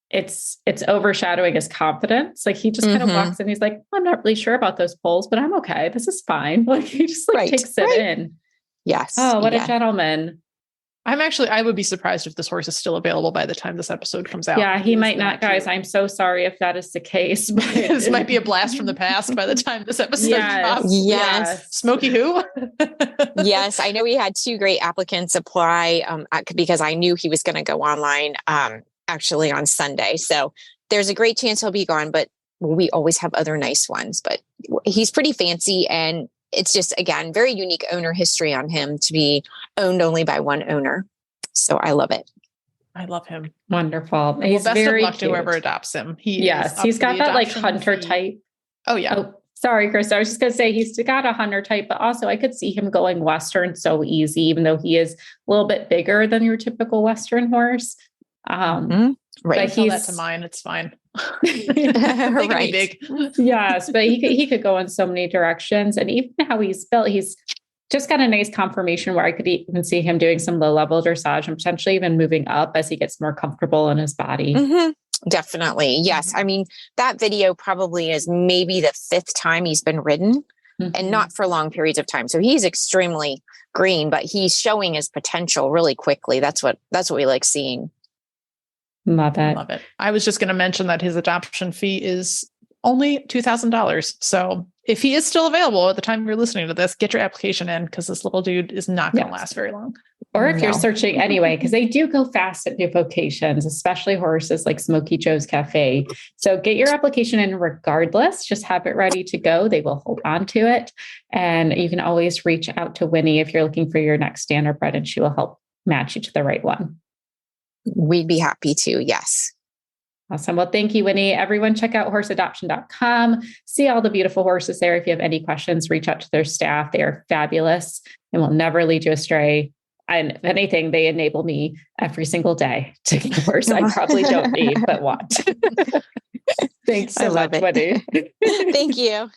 [SPEAKER 3] it's overshadowing his confidence. Like he just kind of walks in. He's like, I'm not really sure about those poles, but I'm okay. This is fine. Like he just takes it in.
[SPEAKER 11] Yes.
[SPEAKER 3] Oh, what a gentleman.
[SPEAKER 2] I would be surprised if this horse is still available by the time this episode comes out.
[SPEAKER 3] Yeah, he might not, guys. I'm so sorry if that is the case. But
[SPEAKER 2] this might be a blast from the past by the time this episode drops.
[SPEAKER 11] Yes.
[SPEAKER 2] Smokey who?
[SPEAKER 11] Yes. I know we had 2 great applicants apply because I knew he was going to go online actually on Sunday. So there's a great chance he'll be gone, but we always have other nice ones. But he's pretty fancy, and it's just, again, very unique owner history on him to be owned only by one owner. So I love it.
[SPEAKER 2] I love him.
[SPEAKER 3] Wonderful.
[SPEAKER 2] Well,
[SPEAKER 3] He's
[SPEAKER 2] best
[SPEAKER 3] very
[SPEAKER 2] of luck
[SPEAKER 3] cute.
[SPEAKER 2] to whoever adopts him.
[SPEAKER 3] He's got that like hunter type.
[SPEAKER 2] Oh yeah.
[SPEAKER 3] Oh, sorry, Chris. I was just going to say he's got a hunter type, but also I could see him going Western so easy, even though he is a little bit bigger than your typical Western horse.
[SPEAKER 11] Right.
[SPEAKER 2] But tell that to mine. It's fine.
[SPEAKER 11] Right.
[SPEAKER 2] Big.
[SPEAKER 3] Yes, but he could go in so many directions, and even how he's built, he's just got a nice conformation where I could even see him doing some low level dressage and potentially even moving up as he gets more comfortable in his body.
[SPEAKER 11] Definitely. Yes. I mean, that video probably is maybe the 5th time he's been ridden, and not for long periods of time. So he's extremely green, but he's showing his potential really quickly. That's what we like seeing.
[SPEAKER 3] Love it.
[SPEAKER 2] Love it. I was just going to mention that his adoption fee is only $2,000. So if he is still available at the time you're listening to this, get your application in, because this little dude is not going to last very long.
[SPEAKER 3] Or if you're searching anyway, because they do go fast at new vocations, especially horses like Smokey Joe's Cafe. So get your application in regardless. Just have it ready to go. They will hold on to it. And you can always reach out to Winnie if you're looking for your next standardbred, and she will help match you to the right one.
[SPEAKER 11] We'd be happy to. Yes.
[SPEAKER 3] Awesome. Well, thank you, Winnie. Everyone, check out horseadoption.com. See all the beautiful horses there. If you have any questions, reach out to their staff. They are fabulous and will never lead you astray. And if anything, they enable me every single day to get a horse I probably don't need, but want. Thanks so much, Winnie.
[SPEAKER 11] Thank you.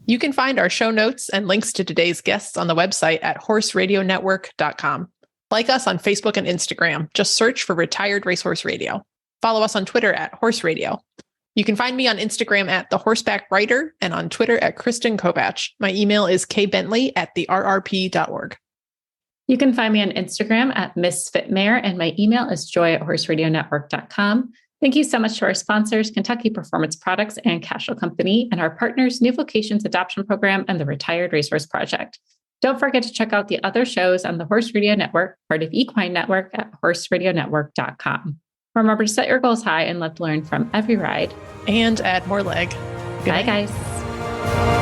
[SPEAKER 2] You can find our show notes and links to today's guests on the website at horseradionetwork.com. Like us on Facebook and Instagram. Just search for Retired Racehorse Radio. Follow us on Twitter at Horse Radio. You can find me on Instagram at The Horseback Writer and on Twitter at Kristen Kovach. My email is kbentley@therrp.org.
[SPEAKER 3] You can find me on Instagram at MissFitMare, and my email is joy@horseradionetwork.com. Thank you so much to our sponsors, Kentucky Performance Products and Cashel Company, and our partners, New Vocations Adoption Program and the Retired Racehorse Project. Don't forget to check out the other shows on the Horse Radio Network, part of Equine Network, at horseradionetwork.com. Remember to set your goals high and let's learn from every ride.
[SPEAKER 2] And add more leg.
[SPEAKER 3] Bye, guys.